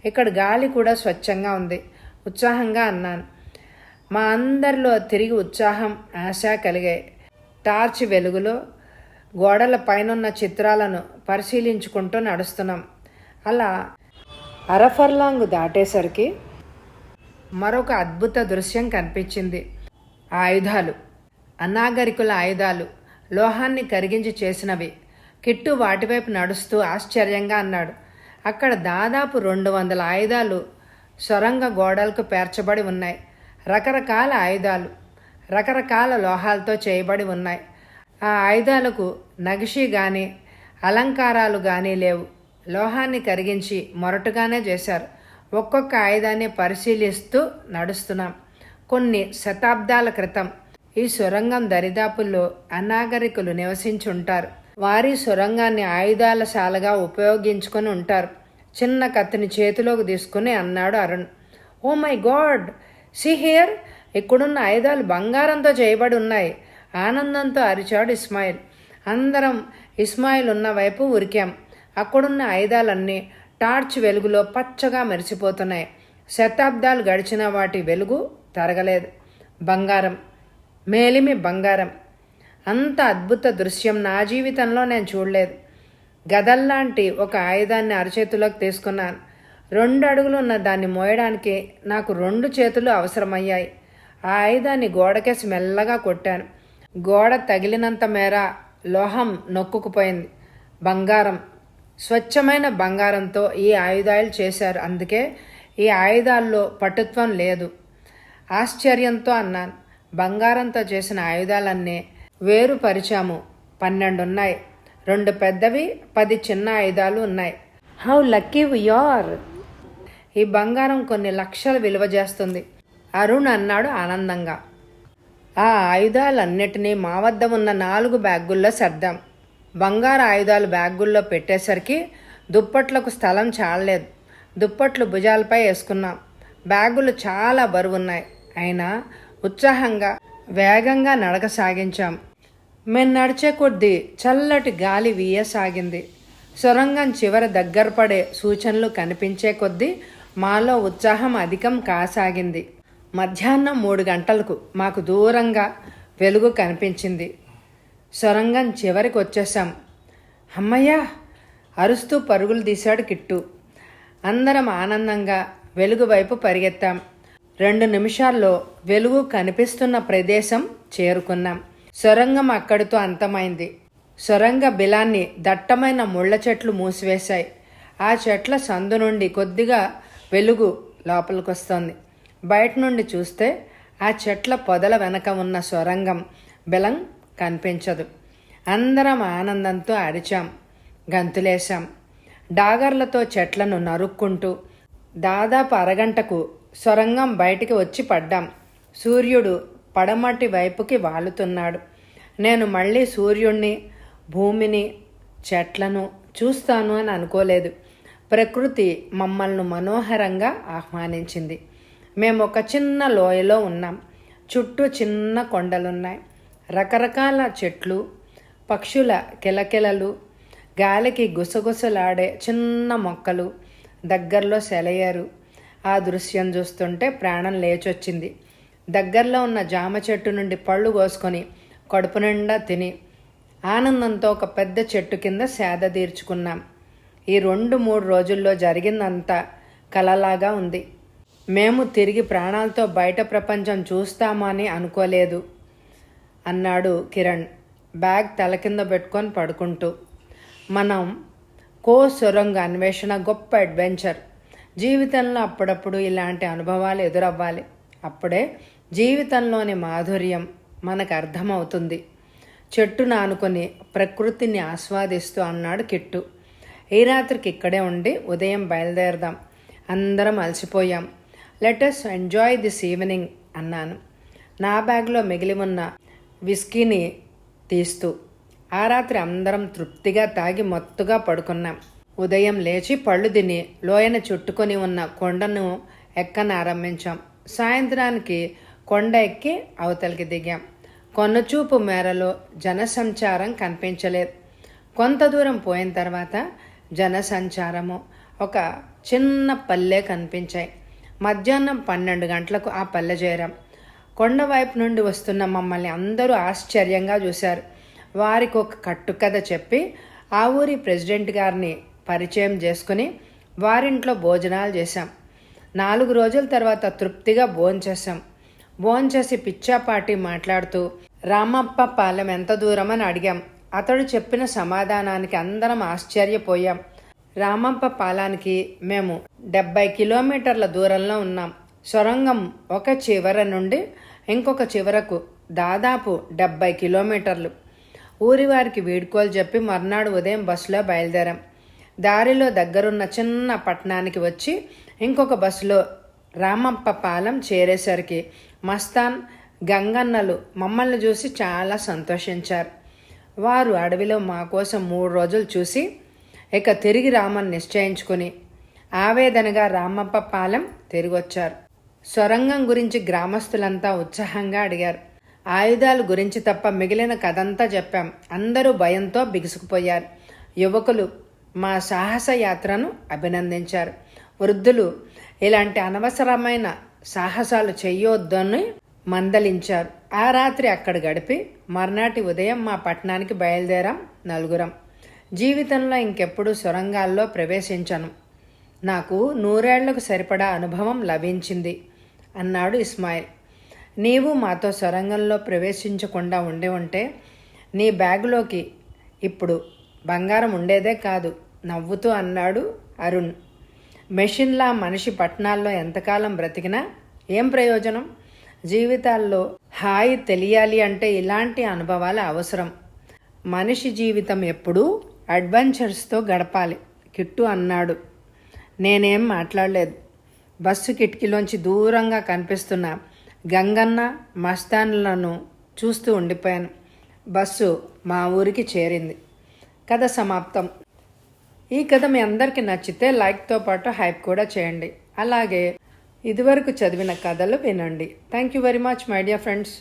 ఇక్కడ గాలి కూడా స్వచ్ఛంగా ఉంది. ఉత్సాహంగా అన్నాను. మా అందరిలో తిరిగి ఉత్సాహం, ఆశ కలిగాయి. టార్చ్ వెలుగులో గోడల పైనున్న చిత్రాలను పరిశీలించుకుంటూ నడుస్తున్నాం. అలా అరఫర్లాంగ్ దాటేసరికి మరొక అద్భుత దృశ్యం కనిపించింది. ఆయుధాలు, అనాగరికుల ఆయుధాలు, లోహాన్ని కరిగించి చేసినవి. కిట్టు వాటివైపు నడుస్తూ ఆశ్చర్యంగా అన్నాడు. అక్కడ దాదాపు 200 ఆయుధాలు సొరంగ గోడలకు పేర్చబడి ఉన్నాయి. రకరకాల ఆయుధాలు రకరకాల లోహాలతో చేయబడి ఉన్నాయి. ఆ ఆయుధాలకు నగిషి కానీ అలంకారాలు కానీ లేవు. లోహాన్ని కరిగించి మొరటుగానే చేశారు. ఒక్కొక్క ఆయుధాన్ని పరిశీలిస్తూ నడుస్తున్నాం. కొన్ని శతాబ్దాల క్రితం ఈ సొరంగం దరిదాపుల్లో అనాగరికులు నివసించి ఉంటారు. వారి సొరంగాన్ని ఆయుధాల శాలగా ఉపయోగించుకొని ఉంటారు. చిన్న కత్తిని చేతిలోకి తీసుకుని అన్నాడు Arun. Oh my god, see here, ఇక్కడున్న ఆయుధాలు బంగారంతో చేయబడి ఉన్నాయి. ఆనందంతో అరిచాడు ఇస్మాయిల్. అందరం ఇస్మాయిల్ ఉన్న వైపు ఉరికాం. అక్కడున్న ఆయుధాలన్నీ టార్చ్ వెలుగులో పచ్చగా మెరిసిపోతున్నాయి. శతాబ్దాలు గడిచిన వాటి వెలుగు తరగలేదు. బంగారం, మేలిమి బంగారం. అంత అద్భుత దృశ్యం నా జీవితంలో నేను చూడలేదు. గదల్లాంటి ఒక ఆయుధాన్ని అరచేతిలోకి తీసుకున్నాను. 2 అడుగులు ఉన్న దాన్ని మోయడానికి నాకు 2 చేతులు అవసరమయ్యాయి. ఆ ఆయుధాన్ని గోడకేసి మెల్లగా కొట్టాను. గోడ తగిలినంత మేర లోహం నొక్కుకుపోయింది. బంగారం, స్వచ్ఛమైన బంగారంతో ఈ ఆయుధాలు చేశారు. అందుకే ఈ ఆయుధాల్లో పటుత్వం లేదు. ఆశ్చర్యంతో అన్నాను. బంగారంతో చేసిన ఆయుధాలన్నీ వేరుపరిచాము. 12 ఉన్నాయి. 2 పెద్దవి, 10 చిన్న ఆయుధాలు ఉన్నాయి. How lucky we are. ఈ బంగారం కొన్ని లక్షలు విలువ చేస్తుంది, అరుణ్ అన్నాడు ఆనందంగా. ఆ ఆయుధాలన్నిటినీ మా వద్ద ఉన్న 4 బ్యాగుల్లో సర్దాం. బంగారు ఆయుధాలు బ్యాగుల్లో పెట్టేసరికి దుప్పట్లకు స్థలం చాలలేదు. దుప్పట్లు భుజాలపై వేసుకున్నాం. బ్యాగులు చాలా బరువున్నాయి. అయినా ఉత్సాహంగా వేగంగా నడక సాగించాం. మేము నడిచే కొద్దీ చల్లటి గాలి వీయసాగింది. సొరంగం చివర దగ్గర పడే సూచనలు కనిపించే కొద్దీ మాలో ఉత్సాహం అధికం కాసాగింది. మధ్యాహ్నం 3 గంటలకు మాకు దూరంగా వెలుగు కనిపించింది. సొరంగం చివరికి వచ్చేసాం. అమ్మయ్యా అరుస్తూ పరుగులు తీశాడు కిట్టు. అందరం ఆనందంగా వెలుగు వైపు పరిగెత్తాం. 2 నిమిషాల్లో వెలుగు కనిపిస్తున్న ప్రదేశం చేరుకున్నాం. సొరంగం అక్కడితో అంతమైంది. సొరంగ బిలాన్ని దట్టమైన ముళ్ళ చెట్లు మూసివేశాయి. ఆ చెట్ల సందు నుండి కొద్దిగా వెలుగు లోపలికొస్తోంది. బయట నుండి చూస్తే ఆ చెట్ల పొదల వెనక ఉన్న సొరంగం బిలం కనిపించదు. అందరం ఆనందంతో అరిచాం, గంతులేశాం. డాగర్లతో చెట్లను నరుక్కుంటూ దాదాపు అరగంటకు సొరంగం బయటికి వచ్చి పడ్డాం. సూర్యుడు పడమటి వైపుకి వాలుతున్నాడు. నేను మళ్ళీ సూర్యుణ్ణి, భూమిని, చెట్లను చూస్తాను అని అనుకోలేదు. ప్రకృతి మమ్మల్ని మనోహరంగా ఆహ్వానించింది. మేము ఒక చిన్న లోయలో ఉన్నాం. చుట్టూ చిన్న కొండలున్నాయి. రకరకాల చెట్లు, పక్షుల కిలకిలలు, గాలికి గుసగుసలాడే చిన్న మొక్కలు, దగ్గరలో సెలయేరు. ఆ దృశ్యం చూస్తుంటే ప్రాణం లేచొచ్చింది. దగ్గరలో ఉన్న జామ చెట్టు నుండి పళ్ళు కోసుకొని కడుపు నిండా తిని ఆనందంతో ఒక పెద్ద చెట్టు కింద సేద తీర్చుకున్నాం. ఈ 2-3 రోజుల్లో జరిగిందంతా కలలాగా ఉంది. మేము తిరిగి ప్రాణాలతో బయట ప్రపంచం చూస్తామని అనుకోలేదు అన్నాడు కిరణ్ బ్యాగ్ తల కింద పెట్టుకొని పడుకుంటూ. మనం సొరంగ అన్వేషణ గొప్ప అడ్వెంచర్. జీవితంలో అప్పుడప్పుడు ఇలాంటి అనుభవాలు ఎదురవ్వాలి. అప్పుడే జీవితంలోని మాధుర్యం మనకు అర్థమవుతుంది. చెట్టును ఆనుకొని ప్రకృతిని ఆస్వాదిస్తూ అన్నాడు కిట్టు. ఈ రాత్రికి ఇక్కడే ఉండి ఉదయం బయలుదేరదాం. అందరం అలసిపోయాం. లెటస్ ఎంజాయ్ దిస్ ఈవినింగ్ అన్నాను నా బ్యాగ్లో మిగిలి ఉన్న విస్కీని తీస్తూ. ఆ రాత్రి అందరం తృప్తిగా తాగి మత్తుగా పడుకున్నాం. ఉదయం లేచి పళ్ళు తిని లోయను చుట్టుకొని ఉన్న కొండను ఎక్కనారంభించాం. సాయంత్రానికి కొండ ఎక్కి అవతలికి దిగాం. కొన్నచూపు మేరలో జనసంచారం కనిపించలేదు. కొంత దూరం పోయిన తర్వాత జనసంచారము ఒక చిన్న పల్లె కనిపించాయి. మధ్యాహ్నం 12 గంటలకు ఆ పల్లె చేరాం. కొండ వైపు నుండి వస్తున్న మమ్మల్ని అందరూ ఆశ్చర్యంగా చూశారు. వారికి ఒక కట్టుకథ చెప్పి ఆ ఊరి ప్రెసిడెంట్ గారిని పరిచయం చేసుకుని వారింట్లో భోజనాలు చేశాం. 4 రోజుల తర్వాత తృప్తిగా భోంచేశాం. భోంచేసి పిచ్చాపాటి మాట్లాడుతూ రామప్ప పాలెం ఎంత దూరమని అడిగాం. అతడు చెప్పిన సమాధానానికి అందరం ఆశ్చర్యపోయాం. రామప్ప పాలానికి మేము 70 కిలోమీటర్ల దూరంలో ఉన్నాం. సొరంగం ఒక చివర నుండి ఇంకొక చివరకు దాదాపు 70 కిలోమీటర్లు. ఊరి వారికి వీడ్కోలు చెప్పి మర్నాడు ఉదయం బస్సులో బయలుదేరాం. దారిలో దగ్గరున్న చిన్న పట్టణానికి వచ్చి ఇంకొక బస్సులో రామప్ప పాలెం చేరేసరికి మస్తాన్, గంగన్నలు మమ్మల్ని చూసి చాలా సంతోషించారు. వారు అడవిలో మా కోసం 3 రోజులు చూసి ఇక తిరిగి రామని నిశ్చయించుకుని ఆవేదనగా రామప్ప పాలెం తిరిగొచ్చారు. సొరంగం గురించి గ్రామస్తులంతా ఉత్సాహంగా అడిగారు. ఆయుధాల గురించి తప్ప మిగిలిన కథంతా చెప్పాం. అందరూ భయంతో బిగుసుకుపోయారు. యువకులు మా సాహస యాత్రను అభినందించారు. వృద్ధులు ఇలాంటి అనవసరమైన సాహసాలు చెయ్యొద్దని మందలించారు. ఆ రాత్రి అక్కడ గడిపి మర్నాటి ఉదయం మా పట్టణానికి బయలుదేరాం నలుగురం. జీవితంలో ఇంకెప్పుడు సొరంగాల్లో ప్రవేశించను. నాకు 100 ఏళ్లకు సరిపడా అనుభవం లభించింది అన్నాడు ఇస్మాయిల్. నీవు మాతో సొరంగంలో ప్రవేశించకుండా ఉంటే నీ బ్యాగులోకి ఇప్పుడు బంగారం ఉండేదే కాదు నవ్వుతూ అన్నాడు అరుణ్. మెషిన్లా మనిషి పట్టణాల్లో ఎంతకాలం బ్రతికినా ఏం ప్రయోజనం? జీవితాల్లో హాయి తెలియాలి అంటే ఇలాంటి అనుభవాలు అవసరం. మనిషి జీవితం ఎప్పుడూ అడ్వెంచర్స్తో గడపాలి కిట్టు అన్నాడు. నేనేం మాట్లాడలేదు. బస్సు కిటికీలోంచి దూరంగా కనిపిస్తున్న గంగన్న, మస్తాన్లను చూస్తూ ఉండిపోయాను. బస్సు మా ఊరికి చేరింది. కథ సమాప్తం. ఈ కథ మీ అందరికీ నచ్చితే లైక్తో పాటు హైప్ కూడా చేయండి. అలాగే ఇదివరకు చదివిన కథలు వినండి. Thank you very much my dear friends.